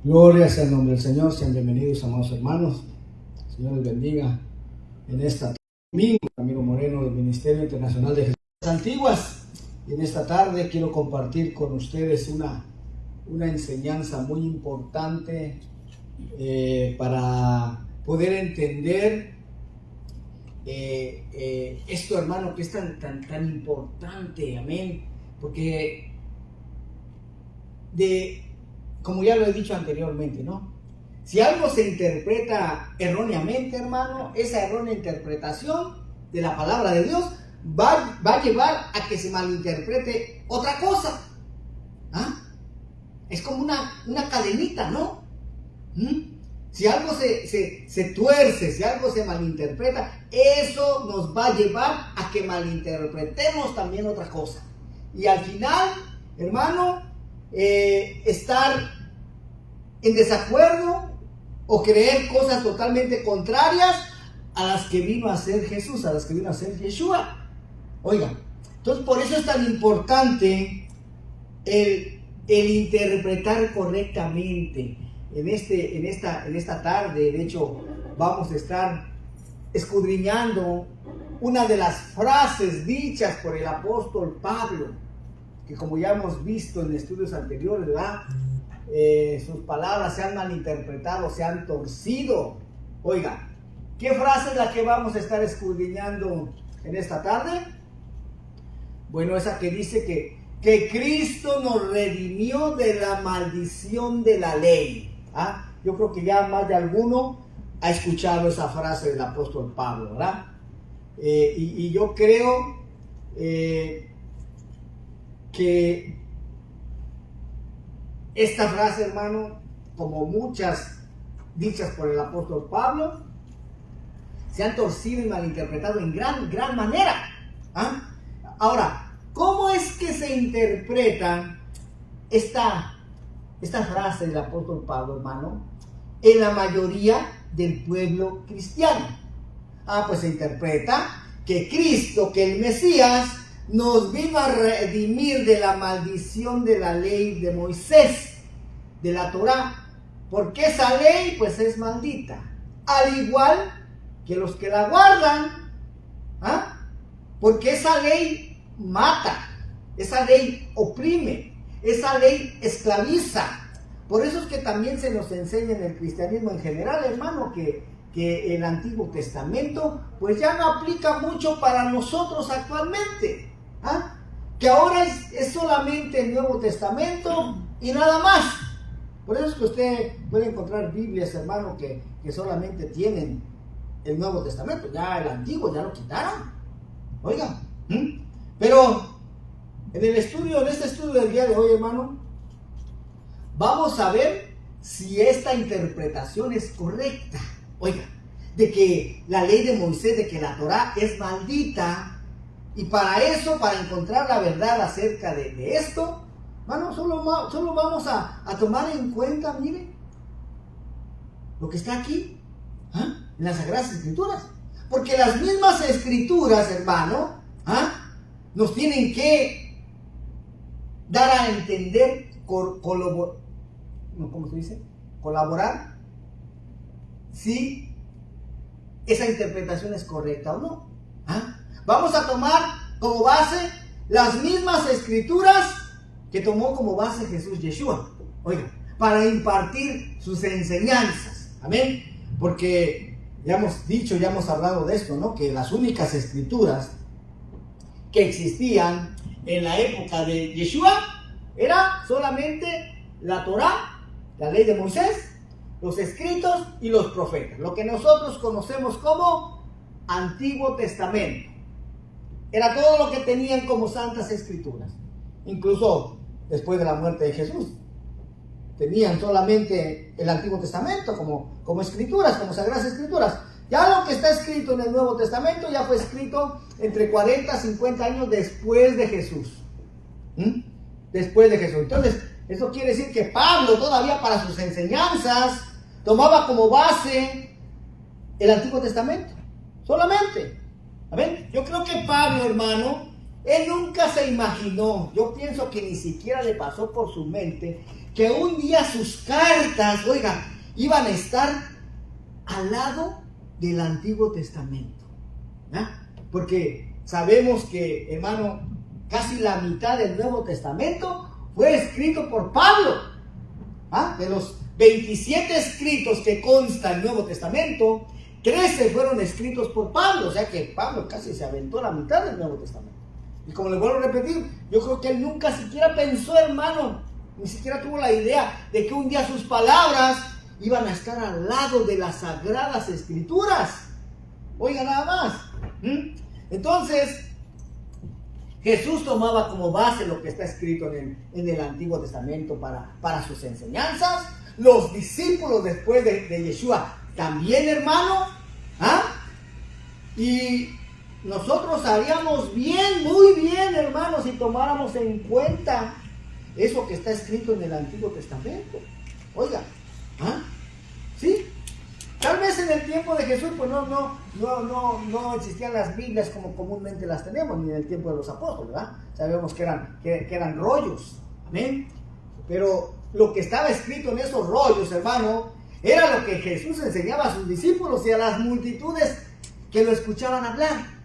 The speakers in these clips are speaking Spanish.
Gloria sea el nombre del Señor. Sean bienvenidos, amados hermanos. El Señor les bendiga en esta domingo. Ramiro Moreno del Ministerio Internacional de Jesús Antiguas. Y en esta tarde quiero compartir con ustedes una enseñanza muy importante para poder entender esto, hermano, que es tan importante. Amén. Porque como ya lo he dicho anteriormente, ¿no? Si algo se interpreta erróneamente, hermano, esa errónea interpretación de la palabra de Dios va a llevar a que se malinterprete otra cosa. ¿Ah? Es como una cadenita, ¿no? Si algo se tuerce, si algo se malinterpreta, eso nos va a llevar a que malinterpretemos también otra cosa. Y al final, hermano, estar en desacuerdo o creer cosas totalmente contrarias a las que vino a hacer Jesús, a las que vino a hacer Yeshua. Oiga, entonces por eso es tan importante el interpretar correctamente. En esta tarde, de hecho, vamos a estar escudriñando una de las frases dichas por el apóstol Pablo, que como ya hemos visto en estudios anteriores, ¿verdad? Sus palabras se han malinterpretado, se han torcido. Oiga, ¿qué frase es la que vamos a estar escudriñando en esta tarde? Bueno, esa que dice que Cristo nos redimió de la maldición de la ley. ¿Ah? Yo creo que ya más de alguno ha escuchado esa frase del apóstol Pablo, ¿verdad? Y yo creo que esta frase, hermano, como muchas dichas por el apóstol Pablo, se han torcido y malinterpretado en gran manera. ¿Ah? Ahora, ¿cómo es que se interpreta esta frase del apóstol Pablo, hermano, en la mayoría del pueblo cristiano? Pues se interpreta que Cristo, que el Mesías, nos vino a redimir de la maldición de la ley de Moisés, de la Torá, porque esa ley pues es maldita, al igual que los que la guardan. Porque esa ley mata, esa ley oprime, esa ley esclaviza. Por eso es que también se nos enseña en el cristianismo en general, hermano, que el Antiguo Testamento pues ya no aplica mucho para nosotros actualmente. Que ahora es solamente el Nuevo Testamento y nada más. Por eso es que usted puede encontrar Biblias, hermano, que solamente tienen el Nuevo Testamento. Ya el Antiguo ya lo quitaron. Oiga, pero en este estudio del día de hoy, hermano, vamos a ver si esta interpretación es correcta. Oiga, de que la ley de Moisés, de que la Torá es maldita. Y para eso, para encontrar la verdad acerca de esto, hermano, solo vamos a tomar en cuenta, mire, lo que está aquí, en las Sagradas Escrituras. Porque las mismas Escrituras, hermano, nos tienen que dar a entender, ¿cómo se dice? Colaborar, si esa interpretación es correcta o no. Vamos a tomar como base las mismas Escrituras que tomó como base Jesús Yeshua. Oiga, para impartir sus enseñanzas. Amén. Porque ya hemos dicho, ya hemos hablado de esto, ¿no? Que las únicas Escrituras que existían en la época de Yeshua era solamente la Torá, la ley de Moisés, los escritos y los profetas. Lo que nosotros conocemos como Antiguo Testamento. Era todo lo que tenían como santas escrituras. Incluso después de la muerte de Jesús, tenían solamente el Antiguo Testamento como escrituras, como sagradas escrituras. Ya lo que está escrito en el Nuevo Testamento ya fue escrito entre 40 y 50 años después de Jesús. Después de Jesús. Entonces, eso quiere decir que Pablo todavía para sus enseñanzas tomaba como base el Antiguo Testamento. Solamente. ¿Amén? Yo creo que Pablo, hermano, él nunca se imaginó, yo pienso que ni siquiera le pasó por su mente que un día sus cartas, oiga, iban a estar al lado del Antiguo Testamento. ¿Ah? Porque sabemos que, hermano, casi la mitad del Nuevo Testamento fue escrito por Pablo. ¿Ah? De los 27 escritos que consta el Nuevo Testamento, 13 fueron escritos por Pablo. O sea que Pablo casi se aventó la mitad del Nuevo Testamento. Y como le vuelvo a repetir, yo creo que él nunca siquiera pensó, hermano, ni siquiera tuvo la idea de que un día sus palabras iban a estar al lado de las Sagradas Escrituras. Oiga nada más. Entonces, Jesús tomaba como base lo que está escrito en el Antiguo Testamento para sus enseñanzas. Los discípulos después de Yeshua también, hermano. ¿Ah? Y nosotros haríamos bien, muy bien, hermanos, si tomáramos en cuenta eso que está escrito en el Antiguo Testamento. Oiga, ¿ah? ¿Sí? Tal vez en el tiempo de Jesús, pues no existían las Biblias como comúnmente las tenemos, ni en el tiempo de los apóstoles, ¿verdad? Sabemos que eran rollos, amén. Pero lo que estaba escrito en esos rollos, hermano, era lo que Jesús enseñaba a sus discípulos y a las multitudes que lo escuchaban hablar.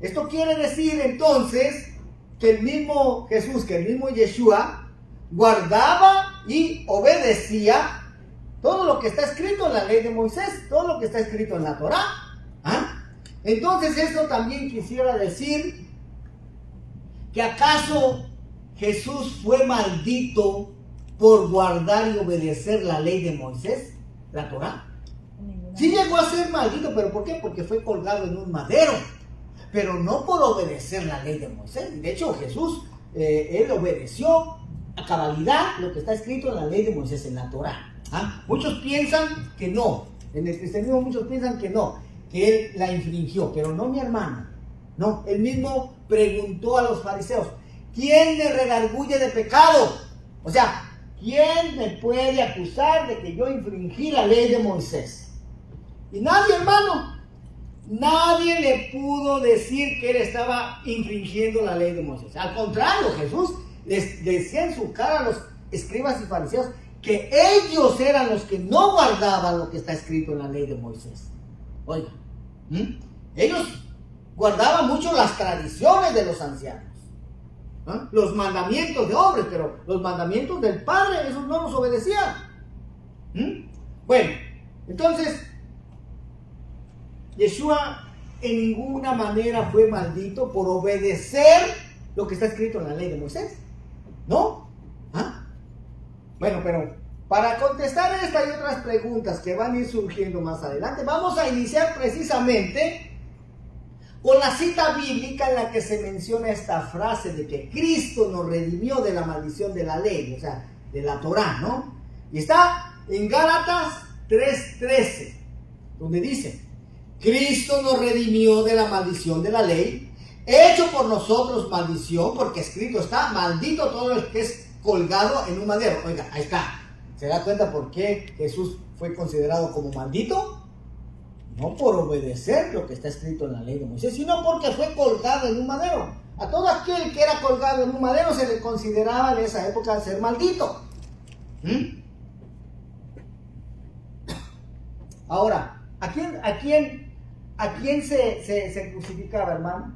Esto quiere decir entonces que el mismo Jesús, que el mismo Yeshua, guardaba y obedecía todo lo que está escrito en la ley de Moisés, todo lo que está escrito en la Torá. ¿Ah? Entonces esto también quisiera decir que acaso Jesús fue maldito por guardar y obedecer la ley de Moisés, la Torá. Sí llegó a ser maldito, pero ¿por qué? Porque fue colgado en un madero, pero no por obedecer la ley de Moisés. De hecho, Jesús, él obedeció a cabalidad lo que está escrito en la ley de Moisés, en la Torá. ¿Ah? Muchos piensan que no, en el cristianismo muchos piensan que no, que él la infringió, pero no, mi hermano. No, él mismo preguntó a los fariseos: ¿quién me redarguye de pecado? O sea, ¿quién me puede acusar de que yo infringí la ley de Moisés? Y nadie, hermano, nadie le pudo decir que él estaba infringiendo la ley de Moisés. Al contrario, Jesús les decía en su cara a los escribas y fariseos que ellos eran los que no guardaban lo que está escrito en la ley de Moisés. Oiga, ellos guardaban mucho las tradiciones de los ancianos, ¿ah? Los mandamientos de hombres, pero los mandamientos del Padre, esos no los obedecían. Bueno, entonces Yeshua en ninguna manera fue maldito por obedecer lo que está escrito en la ley de Moisés, ¿no? ¿Ah? Bueno, pero para contestar esta y otras preguntas que van a ir surgiendo más adelante, vamos a iniciar precisamente con la cita bíblica en la que se menciona esta frase de que Cristo nos redimió de la maldición de la ley, o sea, de la Torá, ¿no? Y está en Gálatas 3:13, donde dice: Cristo nos redimió de la maldición de la ley, hecho por nosotros maldición, porque escrito está: maldito todo el que es colgado en un madero. Oiga, ahí está. ¿Se da cuenta por qué Jesús fue considerado como maldito? No por obedecer lo que está escrito en la ley de Moisés, sino porque fue colgado en un madero. A todo aquel que era colgado en un madero se le consideraba en esa época ser maldito. Ahora, ¿a quién se crucificaba, hermano?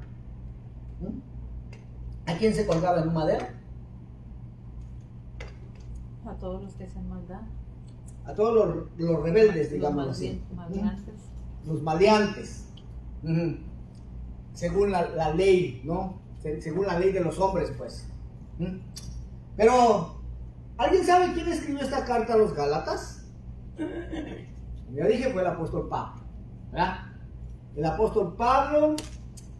¿A quién se colgaba en un madero? A todos los que hacen maldad. A todos los rebeldes, digamos así. Los maleantes. Según la ley, ¿no? Según la ley de los hombres, pues. Pero, ¿alguien sabe quién escribió esta carta a los Gálatas? Ya dije, fue el apóstol Pablo, ¿verdad? El apóstol Pablo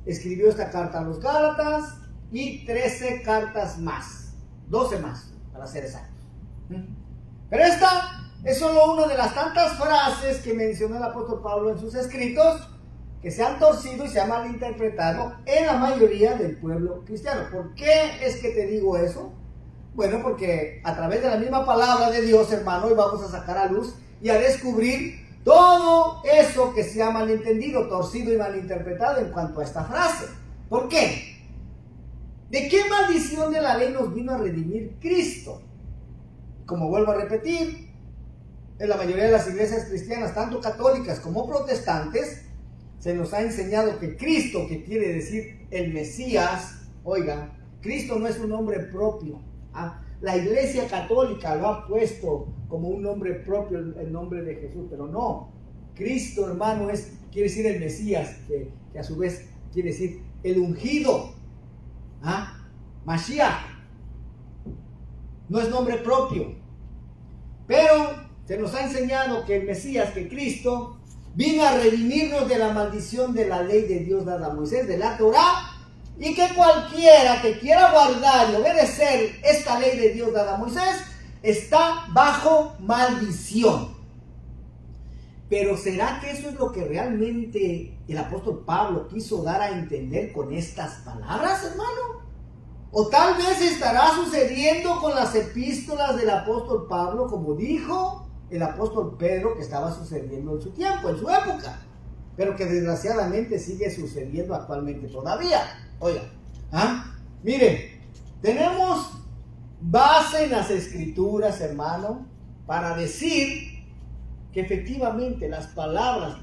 escribió esta carta a los Gálatas y 13 cartas más, 12 más, para ser exactos. Pero esta es solo una de las tantas frases que mencionó el apóstol Pablo en sus escritos, que se han torcido y se han malinterpretado en la mayoría del pueblo cristiano. ¿Por qué es que te digo eso? Bueno, porque a través de la misma palabra de Dios, hermano, hoy vamos a sacar a luz y a descubrir todo eso que se ha malentendido, torcido y malinterpretado en cuanto a esta frase. ¿Por qué? ¿De qué maldición de la ley nos vino a redimir Cristo? Como vuelvo a repetir, en la mayoría de las iglesias cristianas, tanto católicas como protestantes, se nos ha enseñado que Cristo, que quiere decir el Mesías, oiga, Cristo no es un nombre propio. La iglesia católica lo ha puesto como un nombre propio, el nombre de Jesús, pero no. Cristo, hermano, quiere decir el Mesías, que a su vez quiere decir el ungido. Mashiach. No es nombre propio. Pero se nos ha enseñado que el Mesías, que Cristo, vino a redimirnos de la maldición de la ley de Dios dada a Moisés, de la Torá, y que cualquiera que quiera guardar y obedecer esta ley de Dios dada a Moisés está bajo maldición. Pero ¿será que eso es lo que realmente el apóstol Pablo quiso dar a entender con estas palabras, hermano? O tal vez estará sucediendo con las epístolas del apóstol Pablo, como dijo el apóstol Pedro, que estaba sucediendo en su tiempo, en su época, pero que desgraciadamente sigue sucediendo actualmente todavía. Oiga, mire, tenemos base en las escrituras, hermano, para decir que efectivamente las palabras,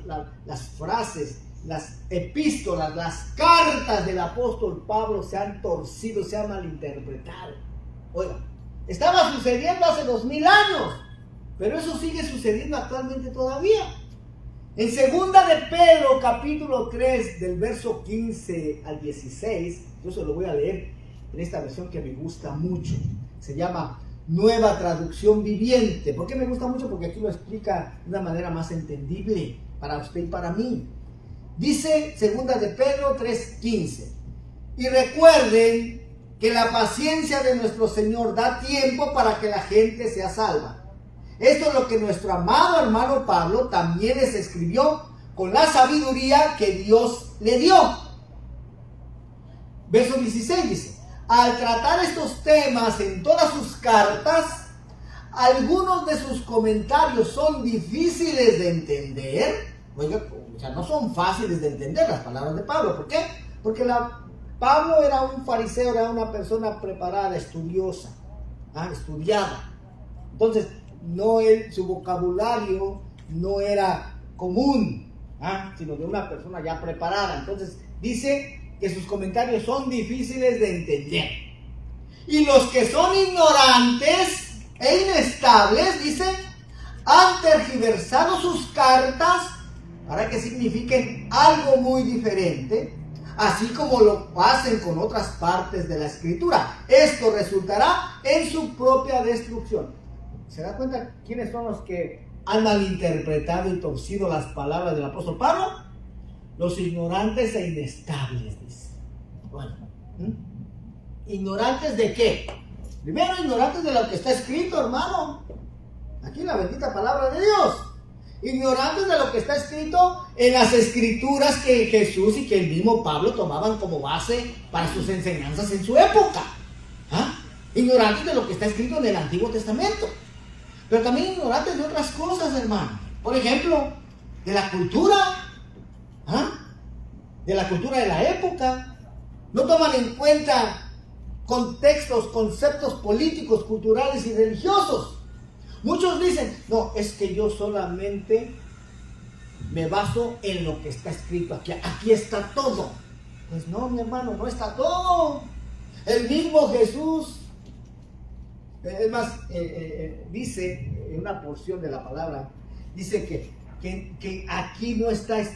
las frases, las epístolas, las cartas del apóstol Pablo se han torcido, se han malinterpretado. Oiga, estaba sucediendo hace 2000 años, pero eso sigue sucediendo actualmente todavía. En segunda de Pedro, capítulo 3, del verso 15 al 16, yo se lo voy a leer en esta versión que me gusta mucho. Se llama Nueva Traducción Viviente. ¿Por qué me gusta mucho? Porque aquí lo explica de una manera más entendible para usted y para mí. Dice segunda de Pedro 3:15. Y recuerden que la paciencia de nuestro Señor da tiempo para que la gente sea salva. Esto es lo que nuestro amado hermano Pablo también les escribió con la sabiduría que Dios le dio. Verso 16 dice: al tratar estos temas en todas sus cartas, algunos de sus comentarios son difíciles de entender. Oiga, o sea, no son fáciles de entender las palabras de Pablo. ¿Por qué? Porque Pablo era un fariseo, era una persona preparada, estudiosa, estudiada. Entonces, su vocabulario no era común, sino de una persona ya preparada. Entonces, dice que sus comentarios son difíciles de entender. Y los que son ignorantes e inestables, dice, han tergiversado sus cartas para que signifiquen algo muy diferente, así como lo hacen con otras partes de la Escritura. Esto resultará en su propia destrucción. ¿Se da cuenta quiénes son los que han malinterpretado y torcido las palabras del apóstol Pablo? Los ignorantes e inestables, dice. Bueno, ¿ignorantes de qué? Primero, ignorantes de lo que está escrito, hermano. Aquí la bendita palabra de Dios. Ignorantes de lo que está escrito en las escrituras que Jesús y que el mismo Pablo tomaban como base para sus enseñanzas en su época. Ignorantes de lo que está escrito en el Antiguo Testamento. Pero también ignorantes de otras cosas, hermano. Por ejemplo, de la cultura. De la cultura de la época. No toman en cuenta contextos, conceptos políticos, culturales y religiosos. Muchos dicen, no, es que yo solamente me baso en lo que está escrito aquí. Aquí está todo. Pues no, mi hermano, no está todo. El mismo Jesús, es más, dice en una porción de la palabra, dice que aquí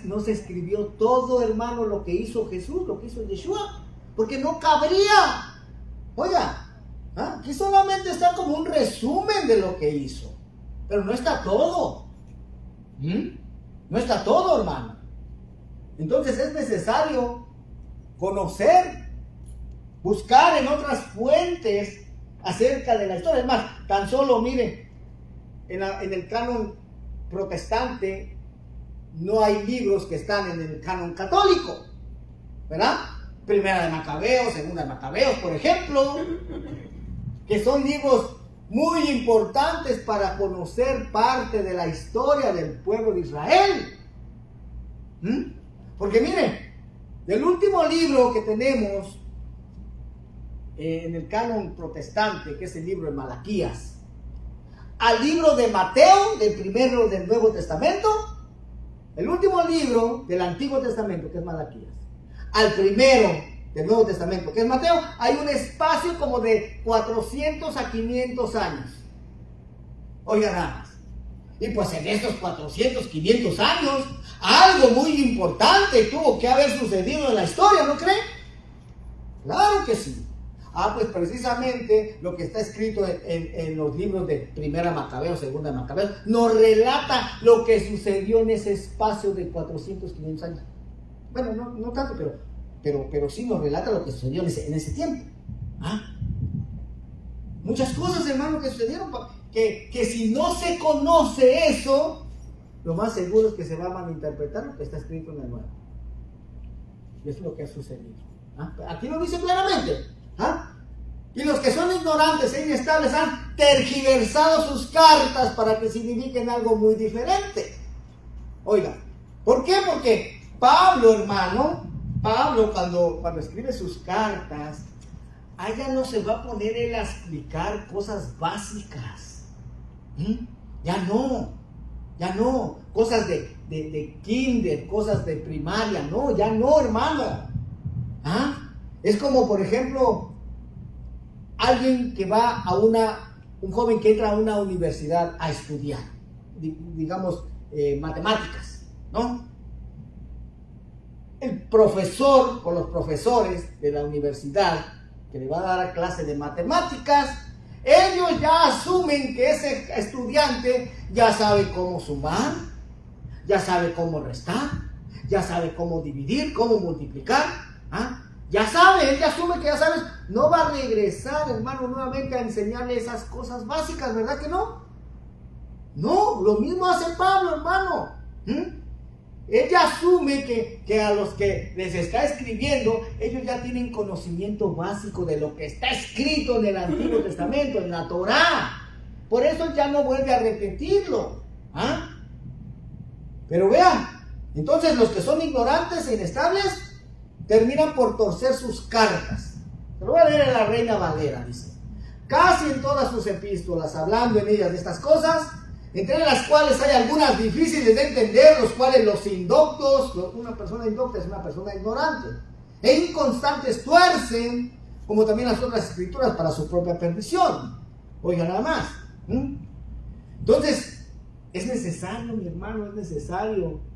no se escribió todo, hermano, lo que hizo Jesús, lo que hizo Yeshua, porque no cabría. Oiga, aquí solamente está como un resumen de lo que hizo, pero no está todo. No está todo, hermano. Entonces es necesario conocer, buscar en otras fuentes acerca de la historia. Es más, tan solo miren, en el canon protestante no hay libros que están en el canon católico, ¿verdad? Primera de Macabeos, Segunda de Macabeos, por ejemplo, que son libros muy importantes para conocer parte de la historia del pueblo de Israel. Porque miren, del último libro que tenemos en el canon protestante, que es el libro de Malaquías, al libro de Mateo, del primero del Nuevo Testamento, el último libro del Antiguo Testamento, que es Malaquías, al primero del Nuevo Testamento, que es Mateo, hay un espacio como de 400 a 500 años. Oigan nada más. Y pues en estos 400, 500 años, algo muy importante tuvo que haber sucedido en la historia, ¿no creen? Claro que sí. Pues precisamente lo que está escrito en los libros de Primera Macabeo, Segunda Macabeo, nos relata lo que sucedió en ese espacio de 400, 500 años. Bueno, no tanto, pero sí nos relata lo que sucedió en ese tiempo. Muchas cosas, hermano, que sucedieron, que si no se conoce eso, lo más seguro es que se va a malinterpretar lo que está escrito en el Nuevo. Y eso es lo que ha sucedido. Aquí lo dice claramente. Y los que son ignorantes e inestables han tergiversado sus cartas para que signifiquen algo muy diferente. Oiga, ¿por qué? Porque Pablo, hermano, cuando escribe sus cartas, allá no se va a poner él a explicar cosas básicas. Ya no, cosas de kinder, cosas de primaria, ya no, hermano. Es como, por ejemplo, alguien que va un joven que entra a una universidad a estudiar, digamos, matemáticas, ¿no? El profesor o los profesores de la universidad que le va a dar clase de matemáticas, ellos ya asumen que ese estudiante ya sabe cómo sumar, ya sabe cómo restar, ya sabe cómo dividir, cómo multiplicar. Ya sabe, él ya asume que ya sabes. No va a regresar, hermano, nuevamente a enseñarle esas cosas básicas, ¿verdad que no? No, lo mismo hace Pablo, hermano. Él ya asume que a los que les está escribiendo, ellos ya tienen conocimiento básico de lo que está escrito en el Antiguo Testamento, en la Torá. Por eso ya no vuelve a repetirlo. Pero vean, entonces los que son ignorantes e inestables terminan por torcer sus cartas. Se lo voy a leer en la Reina Valera, dice. Casi en todas sus epístolas, hablando en ellas de estas cosas, entre las cuales hay algunas difíciles de entender, los cuales los indoctos, una persona indocta es una persona ignorante, e inconstantes tuercen, como también las otras escrituras, para su propia perdición. Oiga nada más. Entonces, es necesario, mi hermano, es necesario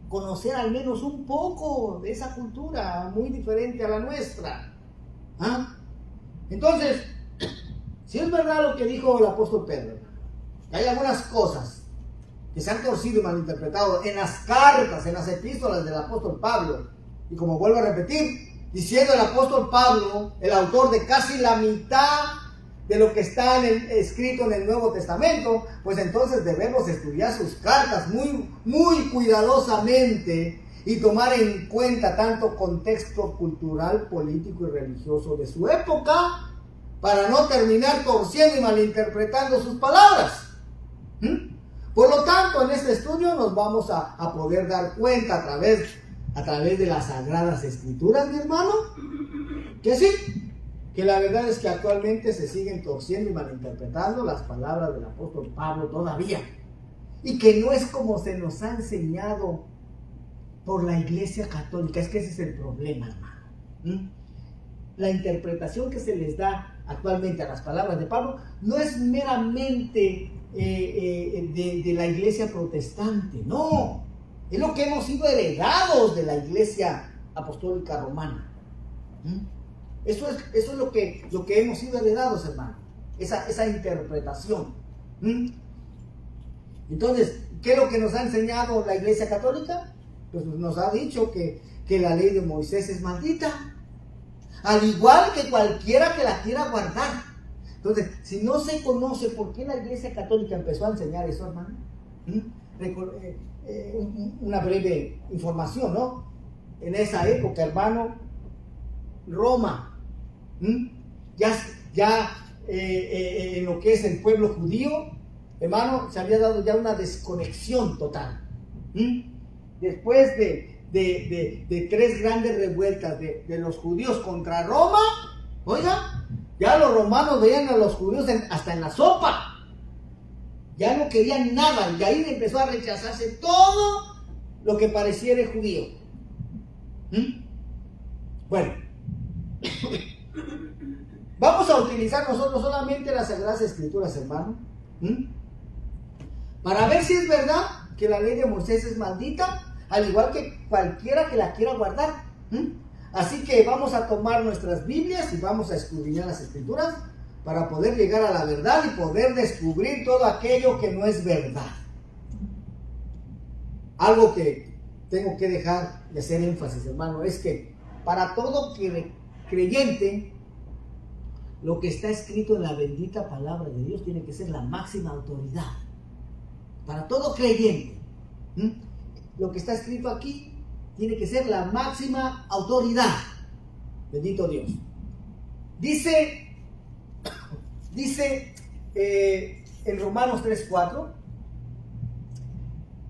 conocer al menos un poco de esa cultura muy diferente a la nuestra. Entonces, si es verdad lo que dijo el apóstol Pedro, que hay algunas cosas que se han torcido y malinterpretado en las cartas, en las epístolas del apóstol Pablo, y como vuelvo a repetir, diciendo el apóstol Pablo, el autor de casi la mitad de lo que está escrito en el Nuevo Testamento, pues entonces debemos estudiar sus cartas muy, muy cuidadosamente y tomar en cuenta tanto contexto cultural, político y religioso de su época, para no terminar torciendo y malinterpretando sus palabras. Por lo tanto, en este estudio nos vamos a poder dar cuenta a través de las Sagradas Escrituras, mi hermano, que sí, que la verdad es que actualmente se siguen torciendo y malinterpretando las palabras del apóstol Pablo todavía, y que no es como se nos ha enseñado por la Iglesia Católica. Es que ese es el problema, hermano. La interpretación que se les da actualmente a las palabras de Pablo no es meramente de la Iglesia protestante, no, es lo que hemos sido heredados de la Iglesia Apostólica Romana. Eso es lo que hemos sido heredados, hermano, esa interpretación. Entonces, ¿qué es lo que nos ha enseñado la Iglesia Católica? Pues nos ha dicho que la ley de Moisés es maldita, al igual que cualquiera que la quiera guardar. Entonces, si no se conoce por qué la Iglesia Católica empezó a enseñar eso, hermano, una breve información, ¿no? En esa época, hermano, Roma, ya en lo que es el pueblo judío, hermano, se había dado ya una desconexión total. Después de tres grandes revueltas de los judíos contra Roma, oiga, ya los romanos veían a los judíos hasta en la sopa. Ya no querían nada, y ahí empezó a rechazarse todo lo que pareciera judío. Bueno, vamos a utilizar nosotros solamente las Sagradas Escrituras, hermano, para ver si es verdad que la ley de Moisés es maldita, al igual que cualquiera que la quiera guardar. Así que vamos a tomar nuestras Biblias y vamos a escudriñar las Escrituras para poder llegar a la verdad y poder descubrir todo aquello que no es verdad. Algo que tengo que dejar de hacer énfasis, hermano, es que para todo creyente, lo que está escrito en la bendita palabra de Dios tiene que ser la máxima autoridad. Para todo creyente, lo que está escrito aquí tiene que ser la máxima autoridad. Bendito Dios. Dice en Romanos 3:4,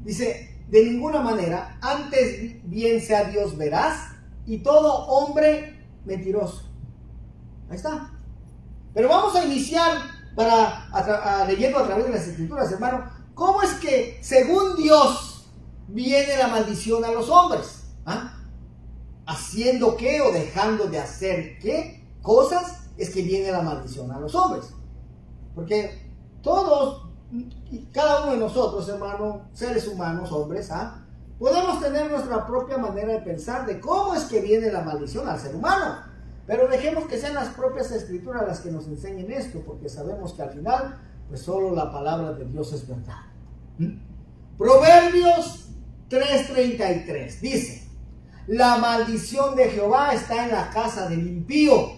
dice: de ninguna manera, antes bien sea Dios veraz y todo hombre mentiroso. Ahí está. Pero vamos a iniciar leyendo a través de las Escrituras, hermano. ¿Cómo es que según Dios viene la maldición a los hombres? ¿Haciendo qué o dejando de hacer qué cosas es que viene la maldición a los hombres? Porque todos y cada uno de nosotros, hermano, seres humanos, hombres, podemos tener nuestra propia manera de pensar de cómo es que viene la maldición al ser humano. Pero dejemos que sean las propias Escrituras las que nos enseñen esto, porque sabemos que al final, pues solo la palabra de Dios es verdad. Proverbios 3:33 dice: la maldición de Jehová está en la casa del impío,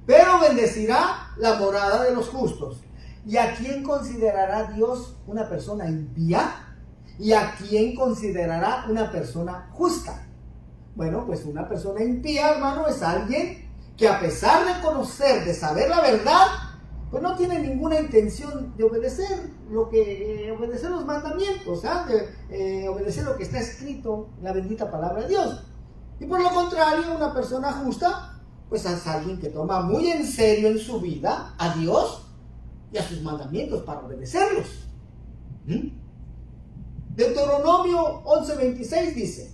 pero bendecirá la morada de los justos. ¿Y a quién considerará Dios una persona impía? ¿Y a quién considerará una persona justa? Bueno, pues una persona impía, hermano, es alguien que a pesar de conocer, de saber la verdad, pues no tiene ninguna intención de obedecer obedecer los mandamientos, de obedecer lo que está escrito en la bendita palabra de Dios. Y por lo contrario, una persona justa, pues es alguien que toma muy en serio en su vida a Dios y a sus mandamientos para obedecerlos. Deuteronomio 11:26 dice: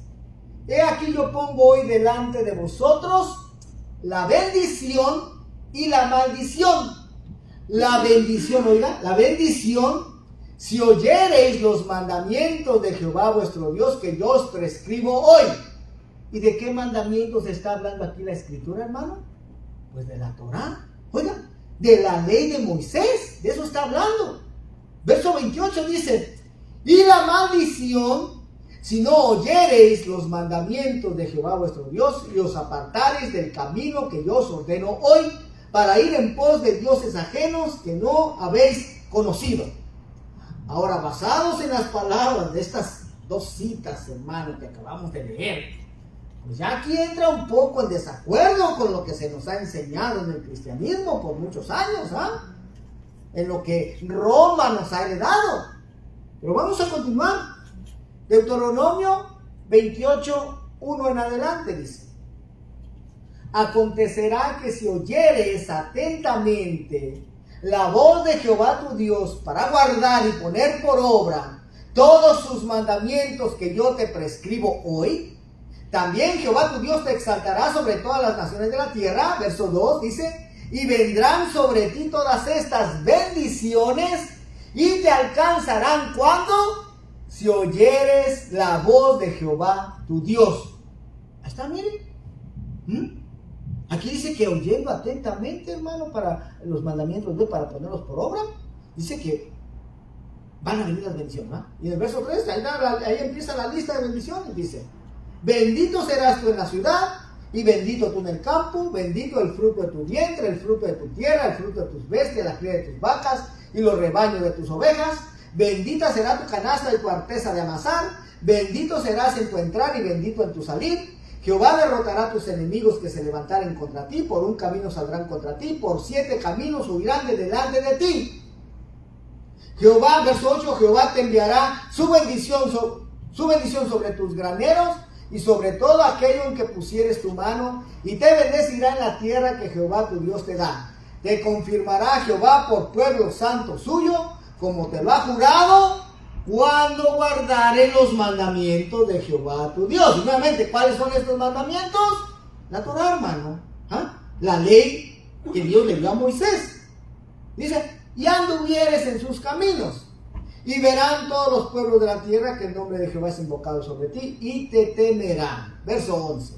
he aquí yo pongo hoy delante de vosotros la bendición y la maldición. La bendición, oiga, la bendición, si oyereis los mandamientos de Jehová vuestro Dios que yo os prescribo hoy. ¿Y de qué mandamientos está hablando aquí la Escritura, hermano? Pues de la Torá, oiga, de la ley de Moisés, de eso está hablando. Verso 28 dice: y la maldición, si no oyereis los mandamientos de Jehová vuestro Dios y os apartareis del camino que yo os ordeno hoy, para ir en pos de dioses ajenos que no habéis conocido. Ahora, basados en las palabras de estas dos citas, hermano, que acabamos de leer, pues ya aquí entra un poco en desacuerdo con lo que se nos ha enseñado en el cristianismo por muchos años, en lo que Roma nos ha heredado. Pero vamos a continuar. Deuteronomio 28:1 en adelante dice: acontecerá que si oyeres atentamente la voz de Jehová tu Dios para guardar y poner por obra todos sus mandamientos que yo te prescribo hoy, también Jehová tu Dios te exaltará sobre todas las naciones de la tierra. Verso 2 dice: y vendrán sobre ti todas estas bendiciones y te alcanzarán cuando si oyeres la voz de Jehová tu Dios. Ahí está, miren. Aquí dice que oyendo atentamente, hermano, para los mandamientos de para ponerlos por obra, dice que van a venir las bendiciones. Y en el verso 3, ahí empieza la lista de bendiciones. Dice: bendito serás tú en la ciudad y bendito tú en el campo, bendito el fruto de tu vientre, el fruto de tu tierra, el fruto de tus bestias, la cría de tus vacas y los rebaños de tus ovejas. Bendita será tu canasta y tu arteza de amasar, bendito serás en tu entrar y bendito en tu salir. Jehová derrotará a tus enemigos que se levantaren contra ti, por un camino saldrán contra ti, por 7 caminos huirán de delante de ti. Jehová, verso 8, Jehová te enviará su bendición sobre tus graneros y sobre todo aquello en que pusieres tu mano, y te bendecirá en la tierra que Jehová tu Dios te da. Te confirmará Jehová por pueblo santo suyo, como te lo ha jurado, cuando guardaré los mandamientos de Jehová tu Dios. Y nuevamente, ¿cuáles son estos mandamientos? La Torah, hermano. La ley que Dios le dio a Moisés. Dice, y anduvieres en sus caminos, y verán todos los pueblos de la tierra que el nombre de Jehová es invocado sobre ti, y te temerán. Verso 11.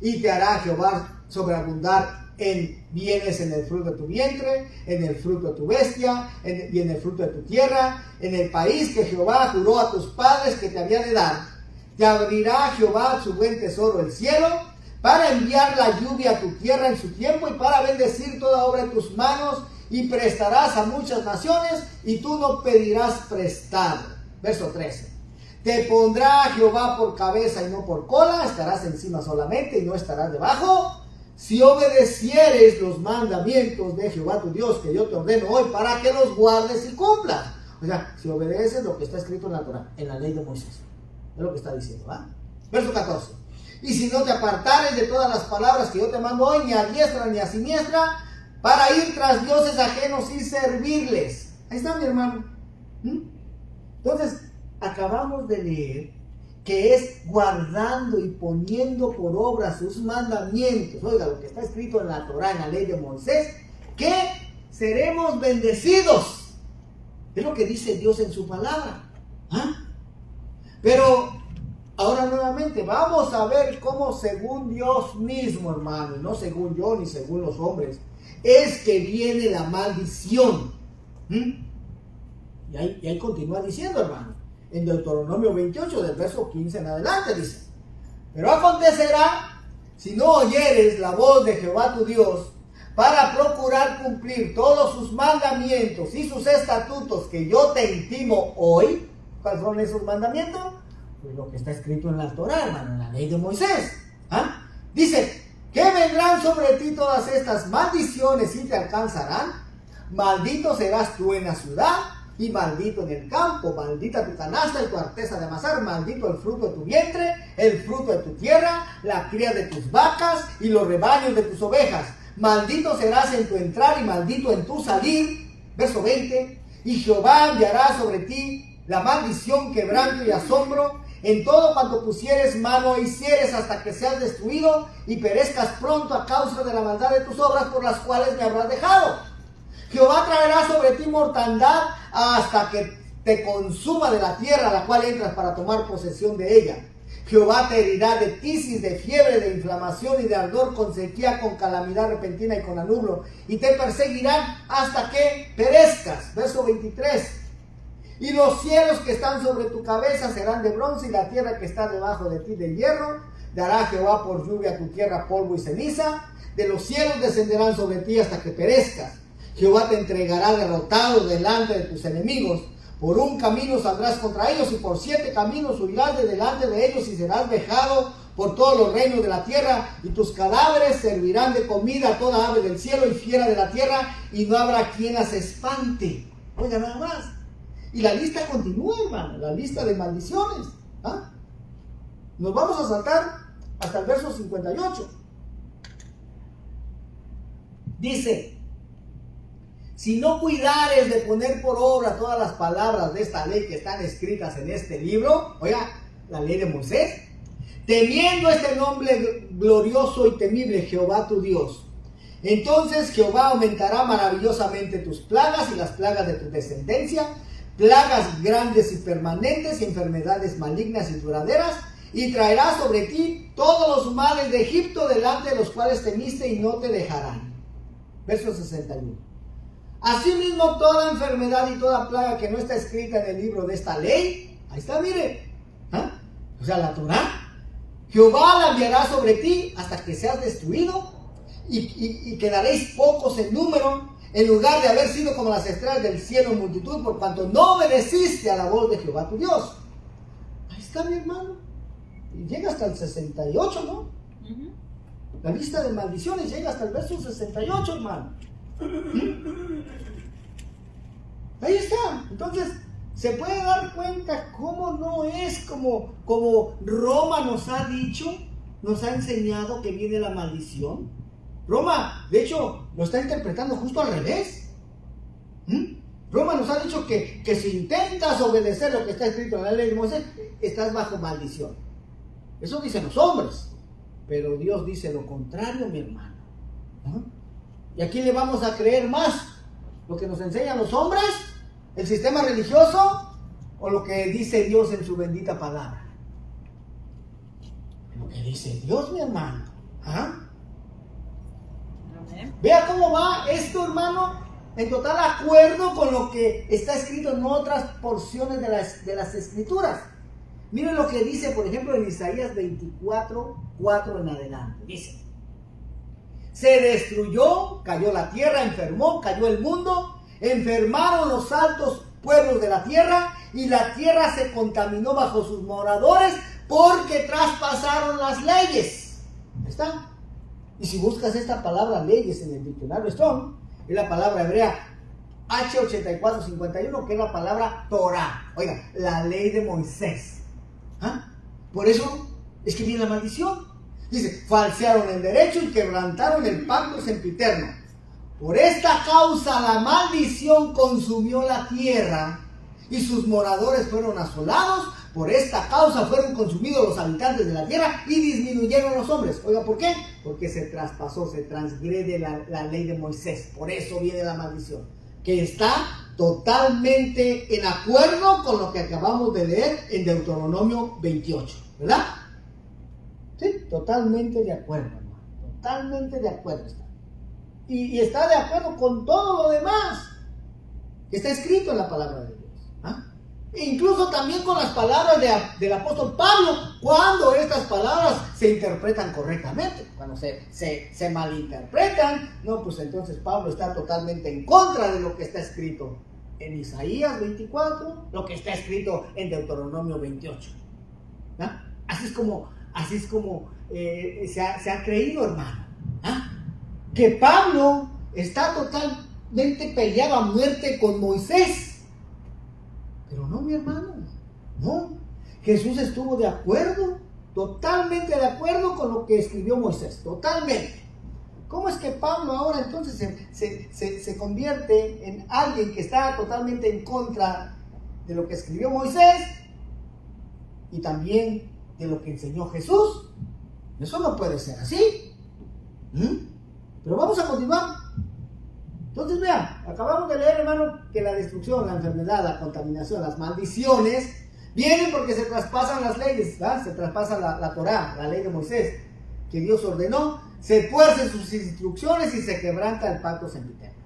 Y te hará Jehová sobreabundar en bienes en el fruto de tu vientre, en el fruto de tu bestia, y en el fruto de tu tierra, en el país que Jehová juró a tus padres que te había de dar. Te abrirá Jehová su buen tesoro, el cielo, para enviar la lluvia a tu tierra en su tiempo, y para bendecir toda obra de tus manos, y prestarás a muchas naciones, y tú no pedirás prestado. Verso 13. Te pondrá Jehová por cabeza y no por cola, estarás encima solamente y no estarás debajo. Si obedecieres los mandamientos de Jehová tu Dios, que yo te ordeno hoy, para que los guardes y cumplas. O sea, si obedeces lo que está escrito en la Torah, en la ley de Moisés. Es lo que está diciendo, ¿va? Verso 14. Y si no te apartares de todas las palabras que yo te mando hoy, ni a diestra ni a siniestra, para ir tras dioses ajenos y servirles. Ahí está, mi hermano. Entonces, acabamos de leer que es guardando y poniendo por obra sus mandamientos. Oiga, lo que está escrito en la Torah, en la ley de Moisés, que seremos bendecidos. Es lo que dice Dios en su palabra. Pero ahora nuevamente vamos a ver cómo según Dios mismo, hermano, y no según yo ni según los hombres, es que viene la maldición. Y ahí continúa diciendo, hermano. En Deuteronomio 28, del verso 15 en adelante, dice: pero acontecerá, si no oyeres la voz de Jehová tu Dios, para procurar cumplir todos sus mandamientos y sus estatutos que yo te intimo hoy. ¿Cuáles son esos mandamientos? Pues lo que está escrito en la Torah, hermano, en la ley de Moisés. Dice, que vendrán sobre ti todas estas maldiciones y te alcanzarán. Maldito serás tú en la ciudad, y maldito en el campo, maldita tu canasta y tu arteza de amasar, maldito el fruto de tu vientre, el fruto de tu tierra, la cría de tus vacas y los rebaños de tus ovejas. Maldito serás en tu entrar y maldito en tu salir. Verso 20. Y Jehová enviará sobre ti la maldición, quebranto y asombro en todo cuanto pusieres mano e hicieres, hasta que seas destruido y perezcas pronto a causa de la maldad de tus obras por las cuales me habrás dejado. Jehová traerá sobre ti mortandad hasta que te consuma de la tierra a la cual entras para tomar posesión de ella. Jehová te herirá de tisis, de fiebre, de inflamación y de ardor, con sequía, con calamidad repentina y con anublo, y te perseguirán hasta que perezcas. Verso 23. Y los cielos que están sobre tu cabeza serán de bronce, y la tierra que está debajo de ti de hierro. Dará Jehová por lluvia a tu tierra polvo y ceniza. De los cielos descenderán sobre ti hasta que perezcas. Jehová te entregará derrotado delante de tus enemigos. Por un camino saldrás contra ellos, y por 7 caminos huirás de delante de ellos, y serás vejado por todos los reinos de la tierra, y tus cadáveres servirán de comida a toda ave del cielo y fiera de la tierra, y no habrá quien las espante. Oiga, nada más. Y la lista continúa, hermano, la lista de maldiciones. Nos vamos a saltar hasta el verso 58. Dice: si no cuidares de poner por obra todas las palabras de esta ley que están escritas en este libro, oiga, la ley de Moisés, temiendo este nombre glorioso y temible, Jehová tu Dios, entonces Jehová aumentará maravillosamente tus plagas y las plagas de tu descendencia, plagas grandes y permanentes y enfermedades malignas y duraderas, y traerá sobre ti todos los males de Egipto, delante de los cuales temiste, y no te dejarán. Verso 61. Asimismo, toda enfermedad y toda plaga que no está escrita en el libro de esta ley, ahí está, mire, o sea, la Torah, Jehová la enviará sobre ti hasta que seas destruido, y quedaréis pocos en número, en lugar de haber sido como las estrellas del cielo en multitud, por cuanto no obedeciste a la voz de Jehová tu Dios. Ahí está, mi hermano. Y llega hasta el 68, ¿no? La lista de maldiciones llega hasta el verso 68, hermano. Ahí está. Entonces se puede dar cuenta cómo no es como Roma nos ha dicho, nos ha enseñado que viene la maldición. Roma, de hecho, lo está interpretando justo al revés. Roma nos ha dicho que si intentas obedecer lo que está escrito en la ley de Moisés, estás bajo maldición. Eso dicen los hombres. Pero Dios dice lo contrario, mi hermano. ¿No? ¿Y a quién le vamos a creer más? ¿Lo que nos enseñan los hombres? ¿El sistema religioso? ¿O lo que dice Dios en su bendita palabra? Lo que dice Dios, mi hermano. ¿Ah? Amén. Vea cómo va esto, hermano, en total acuerdo con lo que está escrito en otras porciones de las escrituras. Miren lo que dice, por ejemplo, en Isaías 24:4 en adelante. Dice: se destruyó, cayó la tierra, enfermó, cayó el mundo, enfermaron los altos pueblos de la tierra, y la tierra se contaminó bajo sus moradores, porque traspasaron las leyes. Ahí está. Y si buscas esta palabra leyes en el diccionario Strong, es la palabra hebrea H8451, que es la palabra Torah. Oiga, la ley de Moisés. ¿Ah? Por eso es que viene la maldición. Dice: falsearon el derecho y quebrantaron el pacto sempiterno. Por esta causa la maldición consumió la tierra y sus moradores fueron asolados. Por esta causa fueron consumidos los habitantes de la tierra y disminuyeron los hombres. Oiga, ¿por qué? Porque se traspasó, se transgrede la ley de Moisés. Por eso viene la maldición, que está totalmente en acuerdo con lo que acabamos de leer en Deuteronomio 28, ¿verdad? Sí, totalmente de acuerdo, hermano. Totalmente de acuerdo está. Y está de acuerdo con todo lo demás que está escrito en la palabra de Dios. ¿Ah? E incluso también con las palabras del apóstol Pablo, cuando estas palabras se interpretan correctamente. Cuando se malinterpretan, no, pues entonces Pablo está totalmente en contra de lo que está escrito en Isaías 24, lo que está escrito en Deuteronomio 28. ¿Ah? Así es como se ha creído, hermano. ¿Ah? Que Pablo está totalmente peleado a muerte con Moisés. Pero no, mi hermano, no. Jesús estuvo de acuerdo, totalmente de acuerdo con lo que escribió Moisés, totalmente. ¿Cómo es que Pablo ahora entonces se convierte en alguien que está totalmente en contra de lo que escribió Moisés y también de lo que enseñó Jesús? Eso no puede ser así. Pero vamos a continuar. Entonces vean, acabamos de leer, hermano, que la destrucción, la enfermedad, la contaminación, las maldiciones vienen porque se traspasan las leyes, ¿verdad? Se traspasa la Torah, la ley de Moisés, que Dios ordenó, se tuercen sus instrucciones y se quebranta el pacto sempiterno.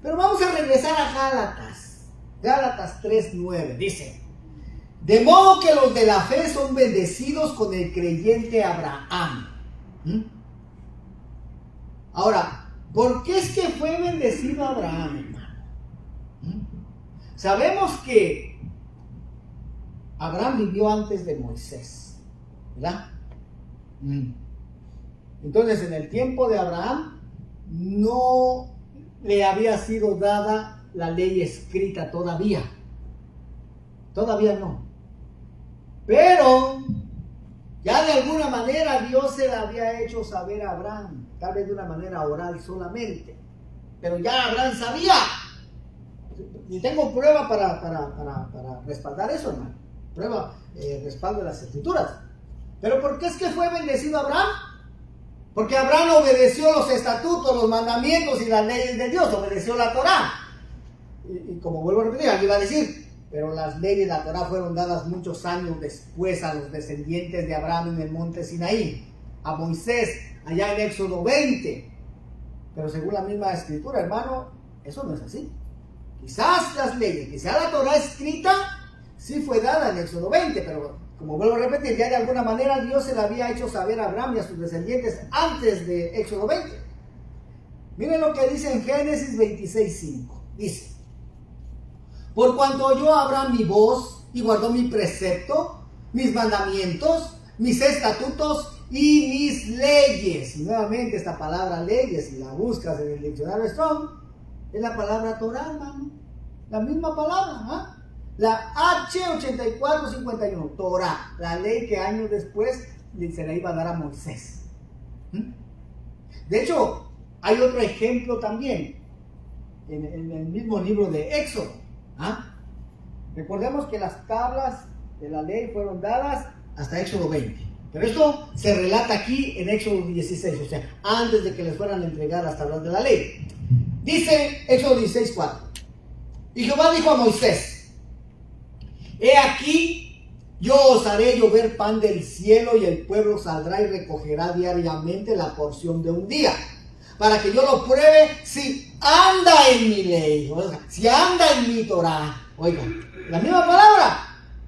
Pero vamos a regresar a Gálatas 3:9, dice: de modo que los de la fe son bendecidos con el creyente Abraham. Ahora, ¿por qué es que fue bendecido Abraham, hermano? Sabemos que Abraham vivió antes de Moisés, ¿verdad? Entonces, en el tiempo de Abraham no le había sido dada la ley escrita todavía. Todavía no. Pero ya de alguna manera Dios se la había hecho saber a Abraham, tal vez de una manera oral solamente. Pero ya Abraham sabía. Y tengo prueba para respaldar eso, hermano. Prueba, respaldo de las escrituras. Pero ¿por qué es que fue bendecido Abraham? Porque Abraham obedeció los estatutos, los mandamientos y las leyes de Dios, obedeció la Torah. Y como vuelvo a repetir, aquí va a decir, pero las leyes de la Torah fueron dadas muchos años después a los descendientes de Abraham en el monte Sinaí, a Moisés allá en Éxodo 20. Pero según la misma escritura, hermano, eso no es así. Quizás las leyes, quizás la Torah escrita, sí fue dada en Éxodo 20, pero como vuelvo a repetir, ya de alguna manera Dios se la había hecho saber a Abraham y a sus descendientes antes de Éxodo 20. Miren lo que dice en Génesis 26:5. Dice: por cuanto oyó Abraham mi voz y guardó mi precepto, mis mandamientos, mis estatutos y mis leyes. Y nuevamente esta palabra leyes, si la buscas en el diccionario Strong, es la palabra Torah, hermano. La misma palabra, ¿eh? La H8451, Torah, la ley que años después se la iba a dar a Moisés. De hecho, hay otro ejemplo también. en el mismo libro de Éxodo. ¿Ah? Recordemos que las tablas de la ley fueron dadas hasta Éxodo 20. Pero esto se relata aquí en Éxodo 16, o sea, antes de que les fueran a entregar las tablas de la ley. Dice Éxodo 16:4. Y Jehová dijo a Moisés: He aquí, yo os haré llover pan del cielo, y el pueblo saldrá y recogerá diariamente la porción de un día, para que yo lo pruebe si anda en mi ley, o sea, si anda en mi Torah. Oigan, la misma palabra,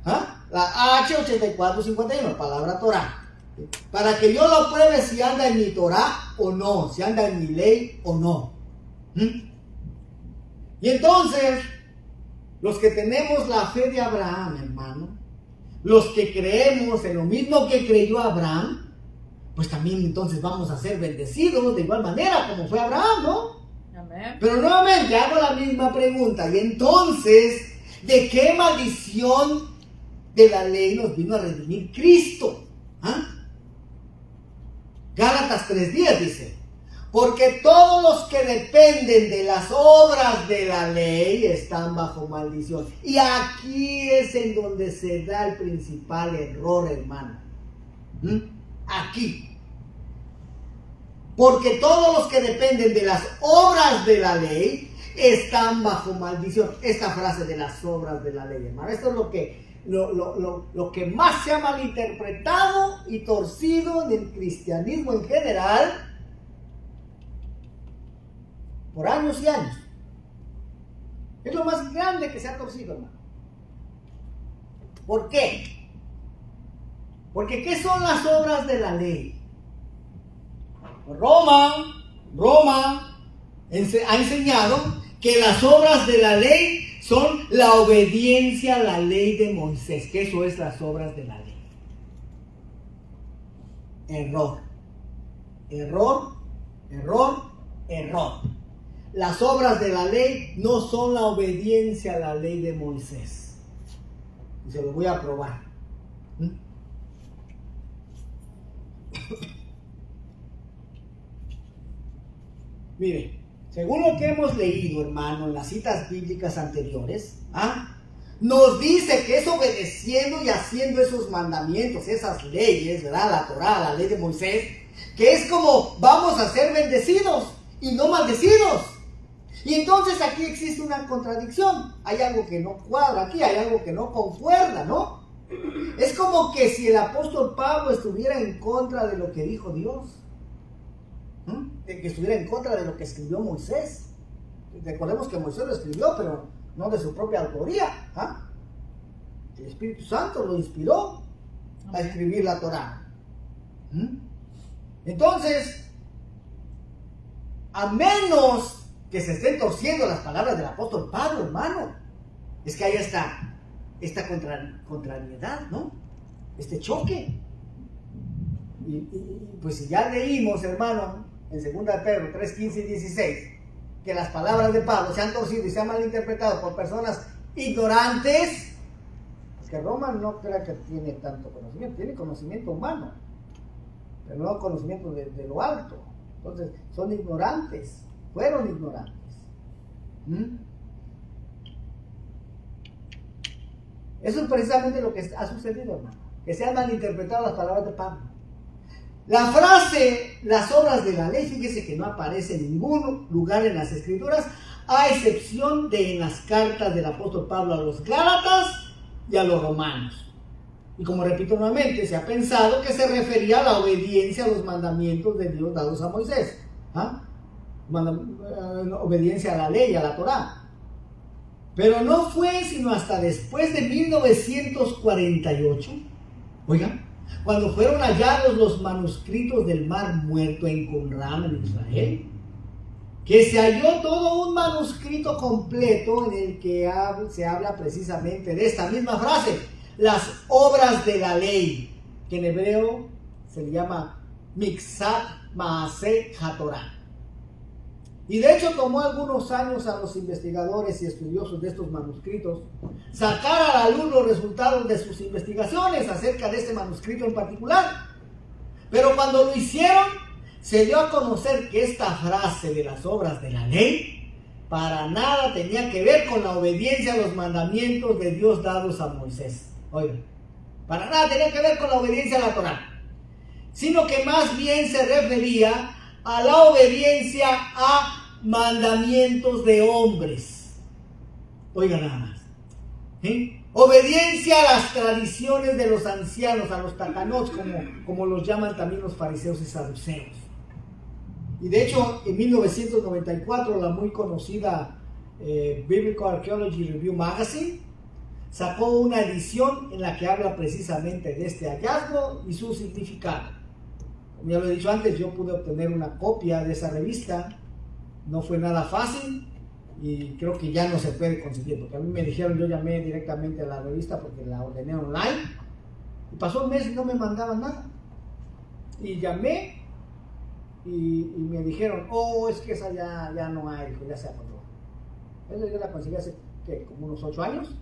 ¿ah? La H8451, palabra Torah. Para que yo lo pruebe si anda en mi Torah o no, si anda en mi ley o no. Y entonces, los que tenemos la fe de Abraham, hermano, los que creemos en lo mismo que creyó Abraham, pues también entonces vamos a ser bendecidos de igual manera como fue Abraham, ¿no? Amén. Pero nuevamente hago la misma pregunta. Y entonces, ¿de qué maldición de la ley nos vino a redimir Cristo? ¿Ah? Gálatas 3:10 dice: porque todos los que dependen de las obras de la ley están bajo maldición. Y aquí es en donde se da el principal error, hermano. Aquí. Porque todos los que dependen de las obras de la ley están bajo maldición. Esta frase de las obras de la ley, hermano, esto es lo que más se ha malinterpretado y torcido en el cristianismo en general por años y años. Es lo más grande que se ha torcido, hermano. ¿Por qué? Porque ¿qué son las obras de la ley? Roma ha enseñado que las obras de la ley son la obediencia a la ley de Moisés, que eso es las obras de la ley. Error. Las obras de la ley no son la obediencia a la ley de Moisés. Y se lo voy a probar. Mire, según lo que hemos leído, hermano, en las citas bíblicas anteriores, nos dice que es obedeciendo y haciendo esos mandamientos, esas leyes, ¿verdad? La Torah, la ley de Moisés, que es como vamos a ser bendecidos y no maldecidos. Y entonces aquí existe una contradicción. Hay algo que no cuadra aquí, hay algo que no concuerda, ¿no? Es como que si el apóstol Pablo estuviera en contra de lo que dijo Dios. De que estuviera en contra de lo que escribió Moisés. Recordemos que Moisés lo escribió, pero no de su propia autoría. El Espíritu Santo lo inspiró a escribir la Torá. Entonces, a menos que se estén torciendo las palabras del apóstol Pablo, hermano, es que hay esta contrariedad, ¿no? Este choque. Y pues si ya leímos, hermano, en 2 de Pedro 3:15 y 16, que las palabras de Pablo se han torcido y se han malinterpretado por personas ignorantes, es que Roma no crea que tiene tanto conocimiento, tiene conocimiento humano, pero no conocimiento de lo alto. Entonces, son ignorantes, fueron ignorantes. Eso es precisamente lo que ha sucedido, hermano, que se han malinterpretado las palabras de Pablo. La frase, las obras de la ley, fíjese que no aparece en ningún lugar en las Escrituras, a excepción de en las cartas del apóstol Pablo a los Gálatas y a los romanos. Y como repito nuevamente, se ha pensado que se refería a la obediencia a los mandamientos de Dios dados a Moisés. Obediencia a la ley, a la Torá. Pero no fue sino hasta después de 1948, oigan, cuando fueron hallados los manuscritos del Mar Muerto en Qumran, en Israel, que se halló todo un manuscrito completo en el que se habla precisamente de esta misma frase, las obras de la ley, que en hebreo se le llama Mixat Maaseh HaTorah. Y de hecho tomó algunos años a los investigadores y estudiosos de estos manuscritos sacar a la luz los resultados de sus investigaciones acerca de este manuscrito en particular. Pero cuando lo hicieron, se dio a conocer que esta frase de las obras de la ley para nada tenía que ver con la obediencia a los mandamientos de Dios dados a Moisés. Oigan, para nada tenía que ver con la obediencia a la Torá, sino que más bien se refería a la obediencia a mandamientos de hombres. Oigan nada más. Obediencia a las tradiciones de los ancianos, a los takanot, como los llaman también los fariseos y saduceos. Y de hecho, en 1994, la muy conocida Biblical Archaeology Review Magazine sacó una edición en la que habla precisamente de este hallazgo y su significado. Como ya lo he dicho antes, yo pude obtener una copia de esa revista. No fue nada fácil y creo que ya no se puede conseguir, porque a mí me dijeron, yo llamé directamente a la revista porque la ordené online y pasó un mes y no me mandaban nada. Y llamé y me dijeron, oh, es que esa ya no hay, dijo, ya se agotó. Esa yo la conseguí hace como unos 8 años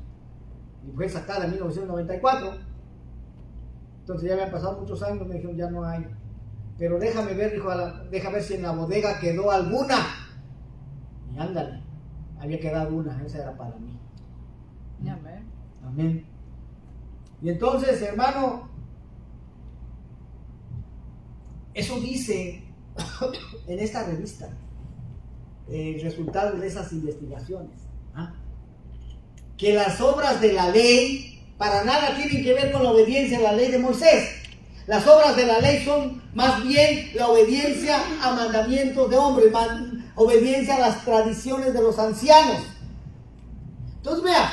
y fue sacada en 1994. Entonces ya habían pasado muchos años, me dijeron, ya no hay. Pero déjame ver, dijo, deja ver si en la bodega quedó alguna. Y ándale, había quedado una, esa era para mí. Amén. Amén. Y entonces, hermano, eso dice en esta revista el resultado de esas investigaciones, que las obras de la ley para nada tienen que ver con la obediencia a la ley de Moisés. Las obras de la ley son más bien la obediencia a mandamientos de hombres, obediencia a las tradiciones de los ancianos. Entonces vea,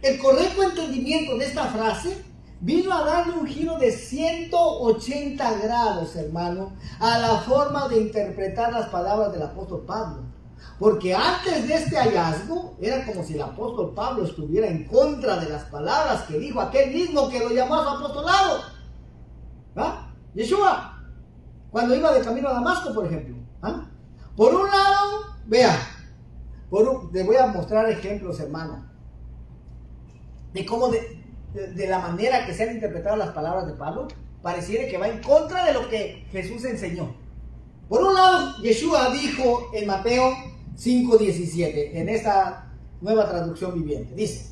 el correcto entendimiento de esta frase vino a darle un giro de 180 grados, hermano, a la forma de interpretar las palabras del apóstol Pablo. Porque antes de este hallazgo, era como si el apóstol Pablo estuviera en contra de las palabras que dijo aquel mismo que lo llamó a su apostolado. Yeshua, cuando iba de camino a Damasco, por ejemplo. Por un lado, vea, le voy a mostrar ejemplos, hermano, de cómo de la manera que se han interpretado las palabras de Pablo, pareciera que va en contra de lo que Jesús enseñó. Por un lado, Yeshua dijo en Mateo 5:17, en esta nueva traducción viviente, dice: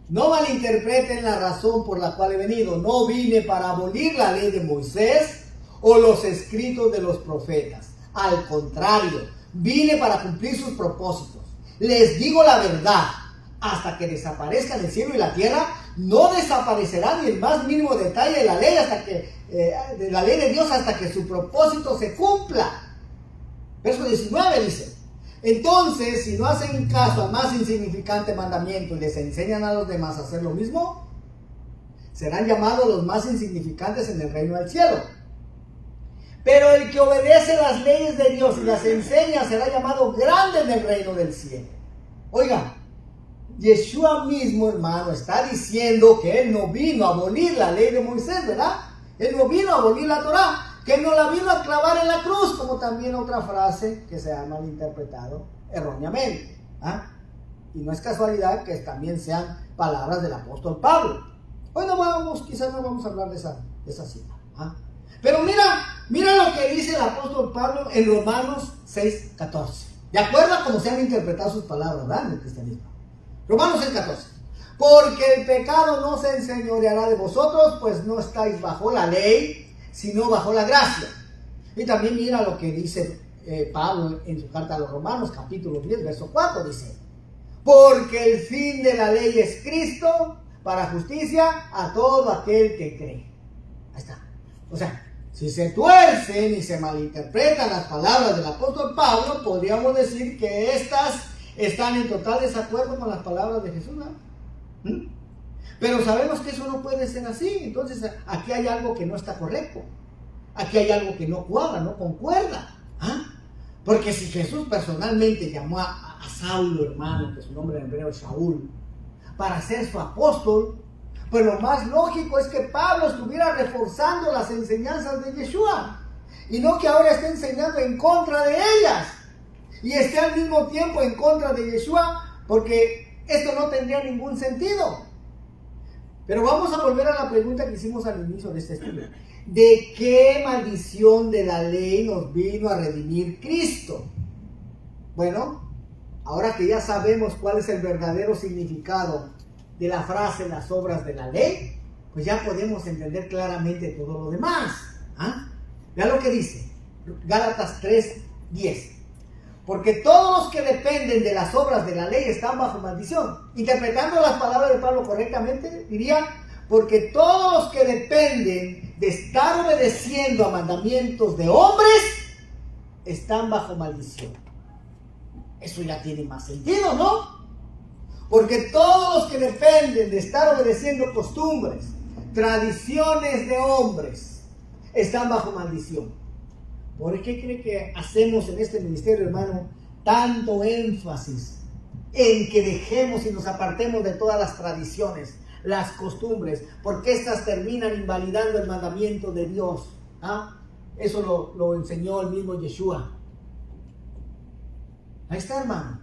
no malinterpreten la razón por la cual he venido. No vine para abolir la ley de Moisés o los escritos de los profetas. Al contrario, vine para cumplir sus propósitos. Les digo la verdad, hasta que desaparezcan el cielo y la tierra, no desaparecerá ni el más mínimo detalle de la ley de la ley de Dios hasta que su propósito se cumpla. Verso 19 dice: entonces, si no hacen caso al más insignificante mandamiento y les enseñan a los demás a hacer lo mismo, serán llamados los más insignificantes en el reino del cielo. Pero el que obedece las leyes de Dios y las enseña será llamado grande en el reino del cielo. Oiga, Yeshua mismo, hermano, está diciendo que él no vino a abolir la ley de Moisés, ¿verdad? Él no vino a abolir la Torá, que no la vino a clavar en la cruz, como también otra frase que se ha malinterpretado erróneamente. Y no es casualidad que también sean palabras del apóstol Pablo. Hoy quizás no vamos a hablar de esa cita. Pero mira lo que dice el apóstol Pablo en Romanos 6:14. De acuerdo a cómo se han interpretado sus palabras, ¿verdad?, en el cristianismo. Romanos 6:14. Porque el pecado no se enseñoreará de vosotros, pues no estáis bajo la ley, sino bajo la gracia. Y también mira lo que dice Pablo en su carta a los Romanos, capítulo 10, verso 4, dice: porque el fin de la ley es Cristo, para justicia a todo aquel que cree. Ahí está. O sea, si se tuercen y se malinterpretan las palabras del apóstol Pablo, podríamos decir que estas están en total desacuerdo con las palabras de Jesús, ¿no? Pero sabemos que eso no puede ser así. Entonces aquí hay algo que no está correcto. Aquí hay algo que no cuadra, no concuerda. Porque si Jesús personalmente llamó a Saulo, hermano, que su nombre en hebreo es Saúl, para ser su apóstol, pues lo más lógico es que Pablo estuviera reforzando las enseñanzas de Yeshua, y no que ahora esté enseñando en contra de ellas y esté al mismo tiempo en contra de Yeshua, porque esto no tendría ningún sentido. Pero vamos a volver a la pregunta que hicimos al inicio de este estudio: ¿de qué maldición de la ley nos vino a redimir Cristo? Bueno, ahora que ya sabemos cuál es el verdadero significado de la frase las obras de la ley, pues ya podemos entender claramente todo lo demás. Vea lo que dice Gálatas 3:10. Porque todos los que dependen de las obras de la ley están bajo maldición. Interpretando las palabras de Pablo correctamente, diría, porque todos los que dependen de estar obedeciendo a mandamientos de hombres están bajo maldición. Eso ya tiene más sentido, ¿no? Porque todos los que dependen de estar obedeciendo costumbres, tradiciones de hombres, están bajo maldición. ¿Por qué cree que hacemos en este ministerio, hermano, tanto énfasis en que dejemos y nos apartemos de todas las tradiciones, las costumbres? Porque estas terminan invalidando el mandamiento de Dios. Eso lo enseñó el mismo Yeshua. Ahí está, hermano.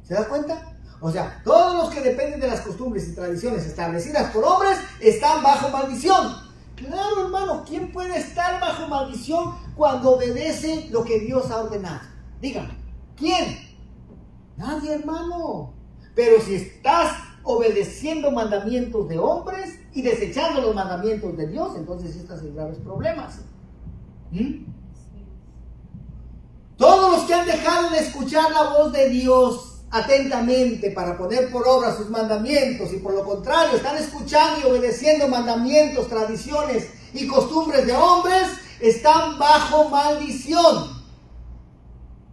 ¿Se da cuenta? O sea, todos los que dependen de las costumbres y tradiciones establecidas por hombres están bajo maldición. Claro, hermano, ¿quién puede estar bajo maldición cuando obedece lo que Dios ha ordenado? Dígame, ¿quién? Nadie, hermano. Pero si estás obedeciendo mandamientos de hombres y desechando los mandamientos de Dios, entonces sí estás en graves problemas. Todos los que han dejado de escuchar la voz de Dios atentamente para poner por obra sus mandamientos y por lo contrario están escuchando y obedeciendo mandamientos, tradiciones y costumbres de hombres, están bajo maldición.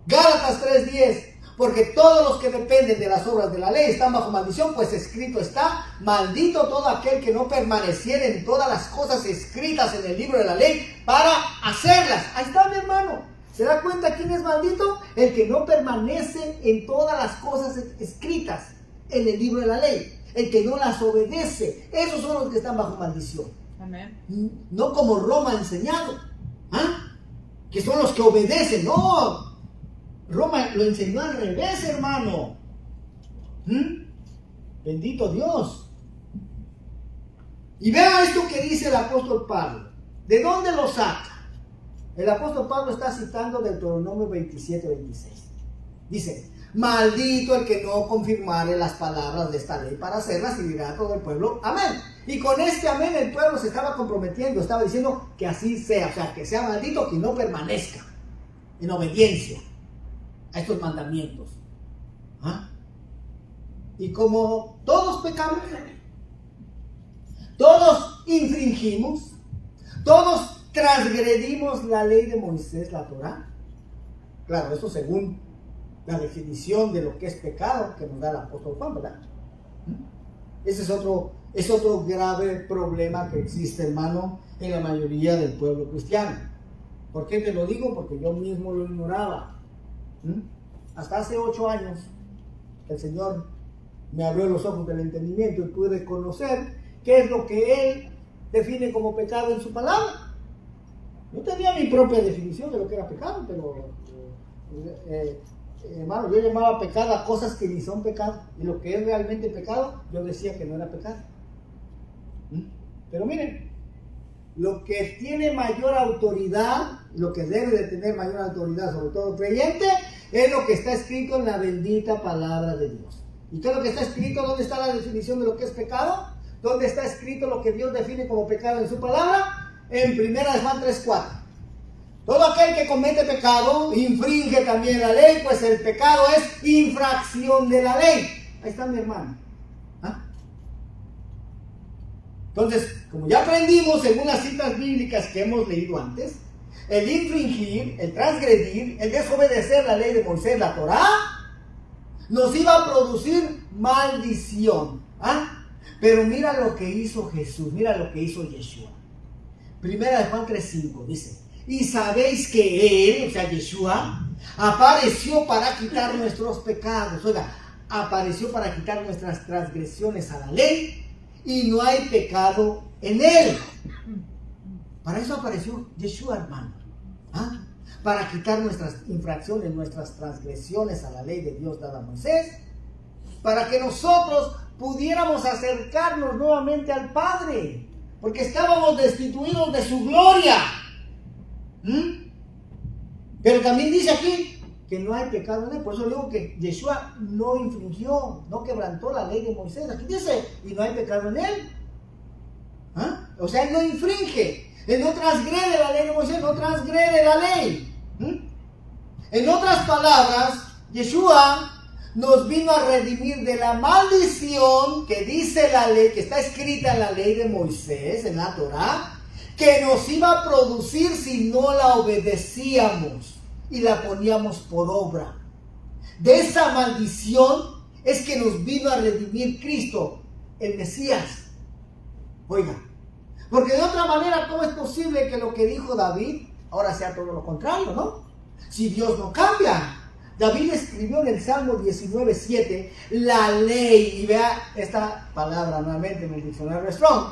Gálatas 3:10. Porque todos los que dependen de las obras de la ley están bajo maldición, pues escrito está, maldito todo aquel que no permaneciera en todas las cosas escritas en el libro de la ley para hacerlas. Ahí está, mi hermano. ¿Se da cuenta quién es maldito? El que no permanece en todas las cosas escritas en el libro de la ley. El que no las obedece. Esos son los que están bajo maldición. Amén. No como Roma ha enseñado. Que son los que obedecen. No. Roma lo enseñó al revés, hermano. Bendito Dios. Y vea esto que dice el apóstol Pablo. ¿De dónde lo saca? El apóstol Pablo está citando Deuteronomio 27:26. Dice, maldito el que no confirmare las palabras de esta ley para hacerlas, y dirá a todo el pueblo, amén. Y con este amén el pueblo se estaba comprometiendo, estaba diciendo que así sea, o sea, que sea maldito quien no permanezca en obediencia a estos mandamientos. Y como todos pecamos, todos infringimos, todos transgredimos la ley de Moisés, la Torá. Claro, eso según la definición de lo que es pecado que nos da el apóstol Juan, ¿verdad? Ese es otro grave problema que existe, hermano, en la mayoría del pueblo cristiano. ¿Por qué te lo digo? Porque yo mismo lo ignoraba. Hasta hace 8 años el Señor me abrió los ojos del entendimiento y pude conocer qué es lo que Él define como pecado en su palabra. Yo tenía mi propia definición de lo que era pecado, pero hermano, yo llamaba pecado a cosas que ni son pecado, y lo que es realmente pecado, yo decía que no era pecado. Pero miren, lo que tiene mayor autoridad, lo que debe de tener mayor autoridad, sobre todo creyente, es lo que está escrito en la bendita palabra de Dios. ¿Y qué es lo que está escrito? ¿Dónde está la definición de lo que es pecado? ¿Dónde está escrito lo que Dios define como pecado en su palabra? En 1 Juan 3:4. Todo aquel que comete pecado infringe también la ley, pues el pecado es infracción de la ley. Ahí está, mi hermano. Entonces, como ya aprendimos según las citas bíblicas que hemos leído antes, el infringir, el transgredir, el desobedecer la ley de Moisés, la Torá, nos iba a producir maldición. Pero mira lo que hizo Jesús, mira lo que hizo Yeshua. 1 Juan 3:5 dice, y sabéis que Él, o sea Yeshua, apareció para quitar nuestros pecados. Oiga, apareció para quitar nuestras transgresiones a la ley, y no hay pecado en Él. Para eso apareció Yeshua, hermano. Para quitar nuestras infracciones, nuestras transgresiones a la ley de Dios dada a Moisés, para que nosotros pudiéramos acercarnos nuevamente al Padre, porque estábamos destituidos de su gloria. Pero también dice aquí que no hay pecado en él. Por eso digo que Yeshua no infringió, no quebrantó la ley de Moisés. Aquí dice, y no hay pecado en él. ¿Ah? O sea, él no infringe, él no transgrede la ley de Moisés, no transgrede la ley. En otras palabras, Yeshua nos vino a redimir de la maldición que dice la ley, que está escrita en la ley de Moisés, en la Torah, que nos iba a producir si no la obedecíamos y la poníamos por obra. De esa maldición es que nos vino a redimir Cristo, el Mesías. Oiga, porque de otra manera, ¿cómo es posible que lo que dijo David ahora sea todo lo contrario, no? Si Dios no cambia. David escribió en el Salmo 19:7 la ley, y vea esta palabra nuevamente en el diccionario Strong,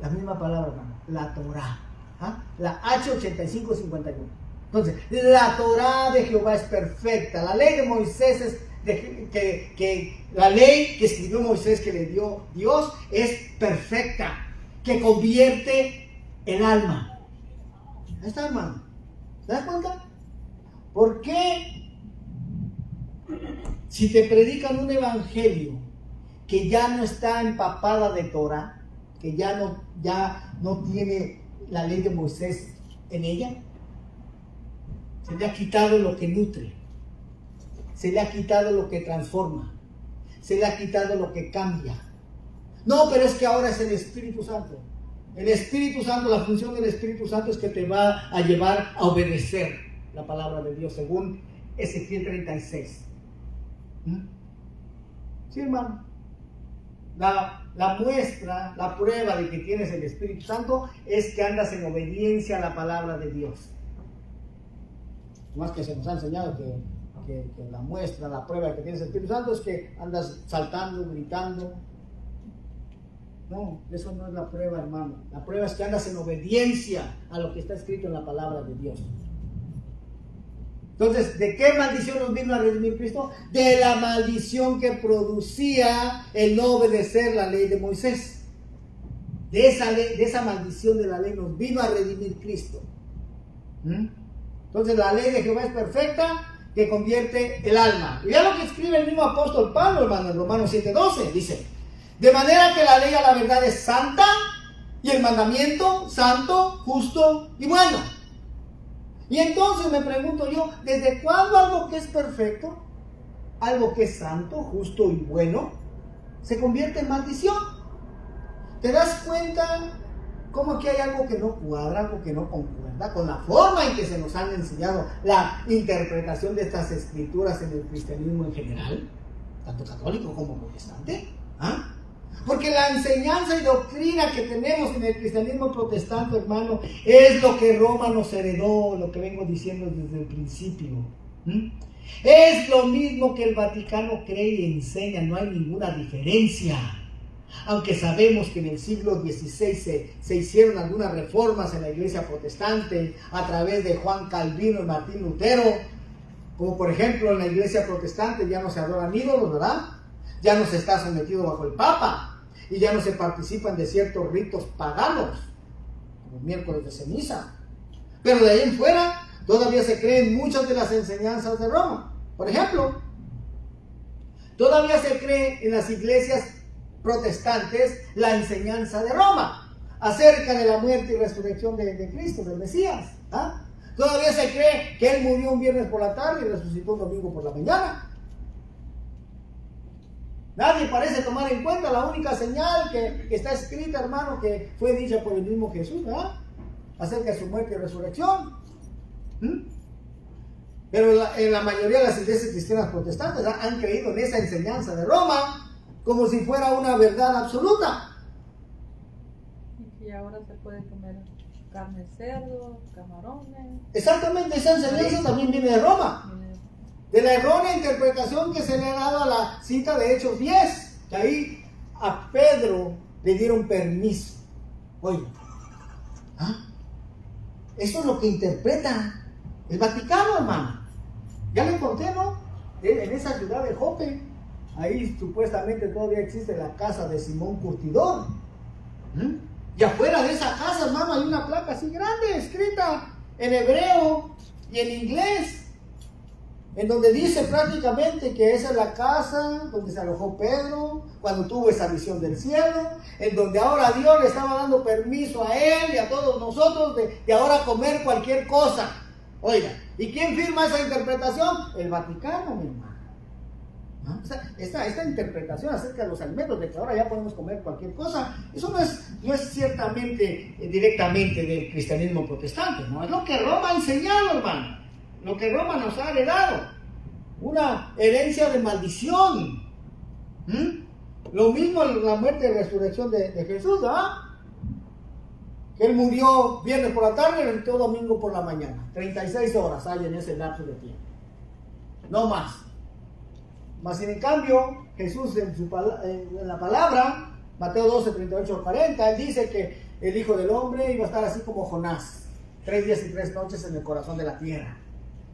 la misma palabra, hermano, la Torah, la H8551. Entonces, la Torah de Jehová es perfecta. La ley de Moisés es la ley que escribió Moisés, que le dio Dios, es perfecta, que convierte el alma. Ahí está, hermano. ¿Te das cuenta? ¿Por qué si te predican un evangelio que ya no está empapada de Torah, que ya no tiene la ley de Moisés en ella, se le ha quitado lo que nutre, se le ha quitado lo que transforma, se le ha quitado lo que cambia? No, pero es que ahora es el Espíritu Santo. El Espíritu Santo, la función del Espíritu Santo es que te va a llevar a obedecer la palabra de Dios, según Ezequiel 36. Sí, hermano. La muestra, la prueba de que tienes el Espíritu Santo es que andas en obediencia a la palabra de Dios. Más que se nos ha enseñado que la muestra, la prueba de que tienes el Espíritu Santo es que andas saltando, gritando. No, eso no es la prueba, hermano. La prueba es que andas en obediencia a lo que está escrito en la palabra de Dios. Entonces, ¿de qué maldición nos vino a redimir Cristo? De la maldición que producía el no obedecer la ley de Moisés. De esa maldición de la ley nos vino a redimir Cristo. Entonces, la ley de Jehová es perfecta, que convierte el alma. Y vean lo que escribe el mismo apóstol Pablo, hermano, en Romanos 7:12. Dice: de manera que la ley a la verdad es santa, y el mandamiento santo, justo y bueno. Y entonces me pregunto yo, ¿desde cuándo algo que es perfecto, algo que es santo, justo y bueno, se convierte en maldición? ¿Te das cuenta cómo aquí hay algo que no cuadra, algo que no concuerda con la forma en que se nos han enseñado la interpretación de estas escrituras en el cristianismo en general, tanto católico como protestante? Porque la enseñanza y doctrina que tenemos en el cristianismo protestante, hermano, es lo que Roma nos heredó, lo que vengo diciendo desde el principio. Es lo mismo que el Vaticano cree y enseña, no hay ninguna diferencia. Aunque sabemos que en el siglo XVI se hicieron algunas reformas en la iglesia protestante a través de Juan Calvino y Martín Lutero, como por ejemplo en la iglesia protestante ya no se adoran ídolos, ¿verdad? Ya no se está sometido bajo el Papa y ya no se participan de ciertos ritos paganos, como el miércoles de ceniza. Pero de ahí en fuera todavía se creen muchas de las enseñanzas de Roma. Por ejemplo, todavía se cree en las iglesias protestantes la enseñanza de Roma acerca de la muerte y resurrección de Cristo, del Mesías. Todavía se cree que Él murió un viernes por la tarde y resucitó un domingo por la mañana. Nadie parece tomar en cuenta la única señal que está escrita, hermano, que fue dicha por el mismo Jesús, acerca de su muerte y resurrección. Pero en la mayoría de las iglesias cristianas protestantes han creído en esa enseñanza de Roma como si fuera una verdad absoluta. Y ahora se puede comer carne de cerdo, camarones. Exactamente, esa enseñanza también viene de Roma. De la errónea interpretación que se le ha dado a la cita de Hechos 10, que ahí a Pedro le dieron permiso. Oye, eso es lo que interpreta el Vaticano, hermano. Ya le conté, ¿no? En esa ciudad de Jope, ahí supuestamente todavía existe la casa de Simón Curtidor. Y afuera de esa casa, hermano, hay una placa así grande, escrita en hebreo y en inglés, en donde dice prácticamente que esa es la casa donde se alojó Pedro cuando tuvo esa visión del cielo, en donde ahora Dios le estaba dando permiso a él y a todos nosotros de ahora comer cualquier cosa. Oiga, ¿y quién firma esa interpretación? El Vaticano, mi hermano. ¿No? Esta interpretación acerca de los alimentos, de que ahora ya podemos comer cualquier cosa, eso no es ciertamente directamente del cristianismo protestante, ¿no? Es lo que Roma ha enseñado, hermano, lo que Roma nos ha heredado, una herencia de maldición. Lo mismo la muerte y resurrección de Jesús, ¿ah? Que él murió viernes por la tarde y resucitó domingo por la mañana. 36 horas hay en ese lapso de tiempo, no más. Mas sin en cambio, Jesús en la palabra, Mateo 12, 38, 40, él dice que el Hijo del Hombre iba a estar así como Jonás, 3 días y 3 noches en el corazón de la tierra.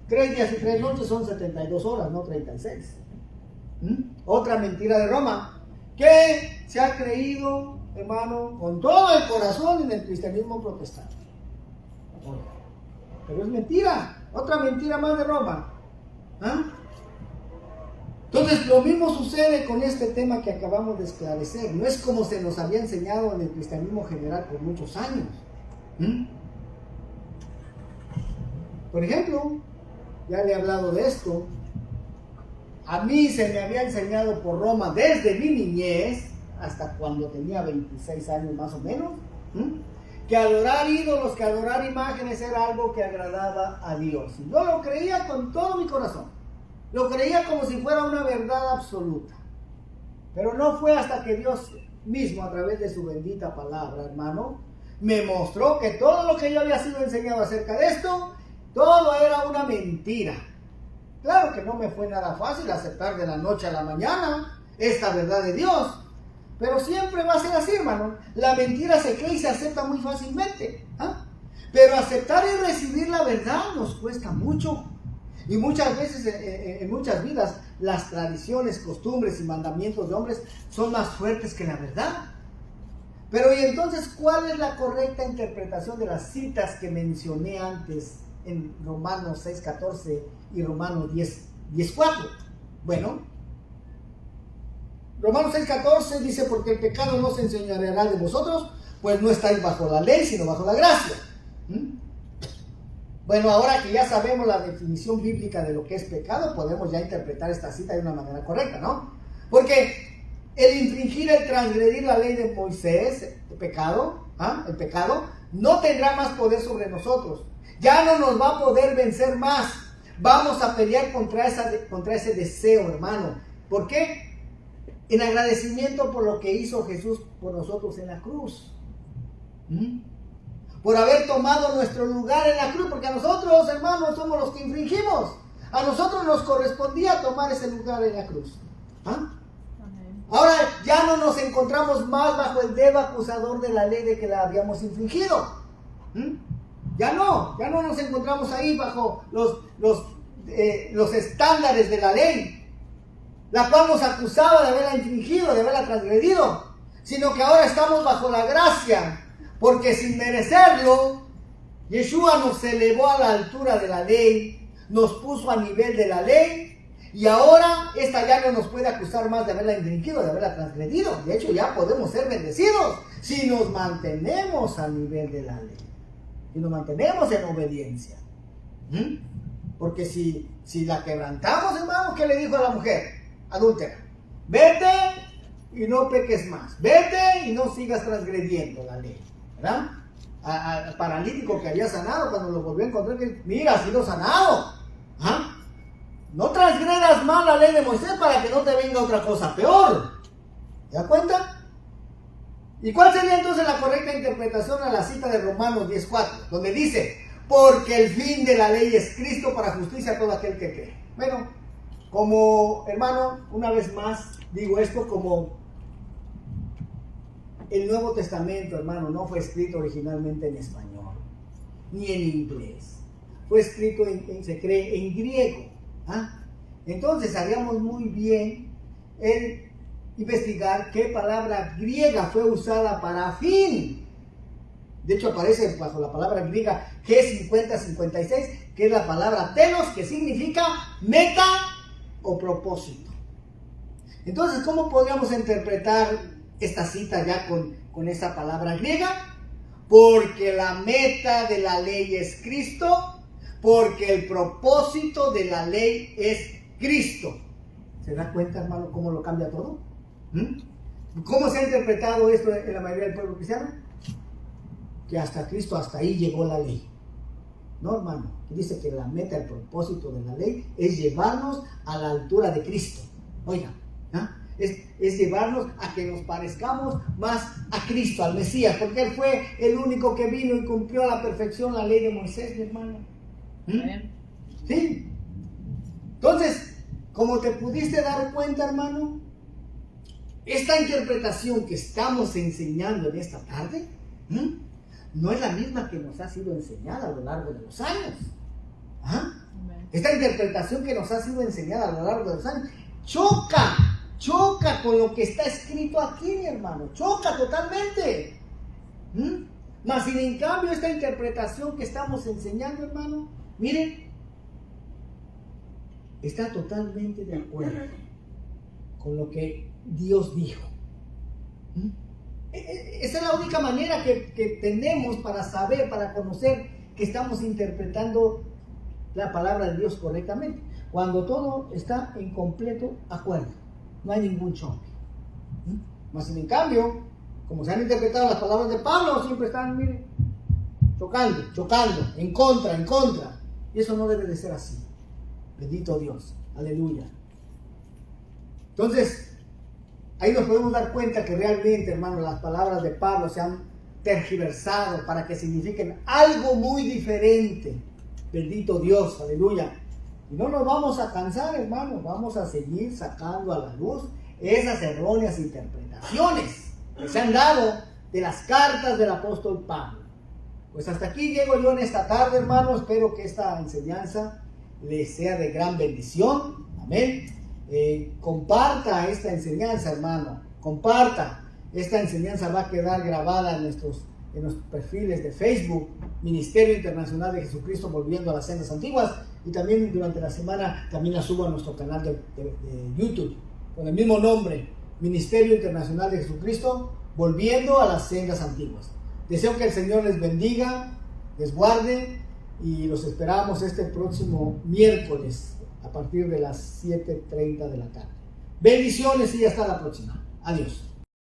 3 días y 3 noches son 72 horas, no 36. Otra mentira de Roma, que se ha creído, hermano, con todo el corazón en el cristianismo protestante. Pero es mentira, otra mentira más de Roma. Entonces, lo mismo sucede con este tema que acabamos de esclarecer. No es como se nos había enseñado en el cristianismo general por muchos años. Por ejemplo, ya le he hablado de esto. A mí se me había enseñado por Roma desde mi niñez, hasta cuando tenía 26 años más o menos, que adorar ídolos, que adorar imágenes era algo que agradaba a Dios. Y yo lo creía con todo mi corazón. Lo creía como si fuera una verdad absoluta. Pero no fue hasta que Dios mismo, a través de su bendita palabra, hermano, me mostró que todo lo que yo había sido enseñado acerca de esto, todo era una mentira. Claro que no me fue nada fácil aceptar de la noche a la mañana esta verdad de Dios. Pero siempre va a ser así, hermano. La mentira se cree y se acepta muy fácilmente. Pero aceptar y recibir la verdad nos cuesta mucho. Y muchas veces, en muchas vidas, las tradiciones, costumbres y mandamientos de hombres son más fuertes que la verdad. Pero ¿y entonces cuál es la correcta interpretación de las citas que mencioné antes en Romanos 6:14 y Romanos 10:4? Bueno, Romanos 6:14 dice: porque el pecado no se enseñoreará de vosotros, pues no estáis bajo la ley, sino bajo la gracia. Bueno, ahora que ya sabemos la definición bíblica de lo que es pecado, podemos ya interpretar esta cita de una manera correcta, ¿no? Porque el infringir, el transgredir la ley de Moisés, el pecado, no tendrá más poder sobre nosotros. Ya no nos va a poder vencer más. Vamos a pelear contra ese deseo, hermano. ¿Por qué? En agradecimiento por lo que hizo Jesús por nosotros en la cruz. Por haber tomado nuestro lugar en la cruz, porque a nosotros, hermanos, somos los que infringimos. A nosotros nos correspondía tomar ese lugar en la cruz. Ahora ya no nos encontramos más bajo el dedo acusador de la ley de que la habíamos infringido. Ya no nos encontramos ahí bajo los estándares de la ley, la cual nos acusaba de haberla infringido, de haberla transgredido, sino que ahora estamos bajo la gracia. Porque sin merecerlo, Yeshua nos elevó a la altura de la ley, nos puso a nivel de la ley, y ahora esta ya no nos puede acusar más de haberla infringido, de haberla transgredido. De hecho, ya podemos ser bendecidos si nos mantenemos a nivel de la ley, si nos mantenemos en obediencia. Porque si la quebrantamos, hermano, ¿qué le dijo a la mujer adúltera? Vete y no peques más, vete y no sigas transgrediendo la ley. ¿Verdad? Al paralítico que había sanado, cuando lo volvió a encontrar, que mira, ha sido sanado. No transgredas más la ley de Moisés para que no te venga otra cosa peor. ¿Te das cuenta? ¿Y cuál sería entonces la correcta interpretación a la cita de Romanos 10:4? Donde dice: porque el fin de la ley es Cristo para justicia a todo aquel que cree. Bueno, como hermano, una vez más digo esto, como el Nuevo Testamento, hermano, no fue escrito originalmente en español, ni en inglés. Fue escrito, se cree, en griego. Entonces haríamos muy bien en investigar qué palabra griega fue usada para fin De hecho, aparece bajo la palabra griega G5056, que es la palabra telos, que significa meta o propósito. Entonces, ¿cómo podríamos interpretar esta cita ya con esta palabra griega? Porque la meta de la ley es Cristo, porque el propósito de la ley es Cristo. ¿Se da cuenta, hermano, cómo lo cambia todo? ¿Cómo se ha interpretado esto en la mayoría del pueblo cristiano? Que hasta Cristo, hasta ahí llegó la ley. No, hermano, dice que la meta, el propósito de la ley es llevarnos a la altura de Cristo. Oiga, es llevarnos a que nos parezcamos más a Cristo, al Mesías, porque Él fue el único que vino y cumplió a la perfección la ley de Moisés, mi hermano. ¿Sí? Entonces, como te pudiste dar cuenta, hermano, esta interpretación que estamos enseñando en esta tarde, no es la misma que nos ha sido enseñada a lo largo de los años. Esta interpretación que nos ha sido enseñada a lo largo de los años choca con lo que está escrito aquí, mi hermano, choca totalmente. Mas sin en cambio esta interpretación que estamos enseñando, hermano, miren, está totalmente de acuerdo con lo que Dios dijo. Esa es la única manera que tenemos para saber, para conocer que estamos interpretando la palabra de Dios correctamente. Cuando todo está en completo acuerdo, no hay ningún choque. Mas en cambio, como se han interpretado las palabras de Pablo, siempre están, miren, chocando, en contra. Y eso no debe de ser así. Bendito Dios, aleluya. Entonces, ahí nos podemos dar cuenta que realmente, hermano, las palabras de Pablo se han tergiversado para que signifiquen algo muy diferente. Bendito Dios, aleluya. Y no nos vamos a cansar, hermano, vamos a seguir sacando a la luz esas erróneas interpretaciones que se han dado de las cartas del apóstol Pablo. Pues hasta aquí llego yo en esta tarde, hermano. Espero que esta enseñanza les sea de gran bendición. Amén. Comparta esta enseñanza, hermano. Comparta. Esta enseñanza va a quedar grabada en nuestros perfiles de Facebook, Ministerio Internacional de Jesucristo Volviendo a las Sendas Antiguas, y también durante la semana también la subo a nuestro canal de YouTube con el mismo nombre, Ministerio Internacional de Jesucristo Volviendo a las Sendas Antiguas. Deseo que el Señor les bendiga, les guarde, y los esperamos este próximo miércoles a partir de las 7:30 de la tarde. Bendiciones y hasta la próxima. Adiós.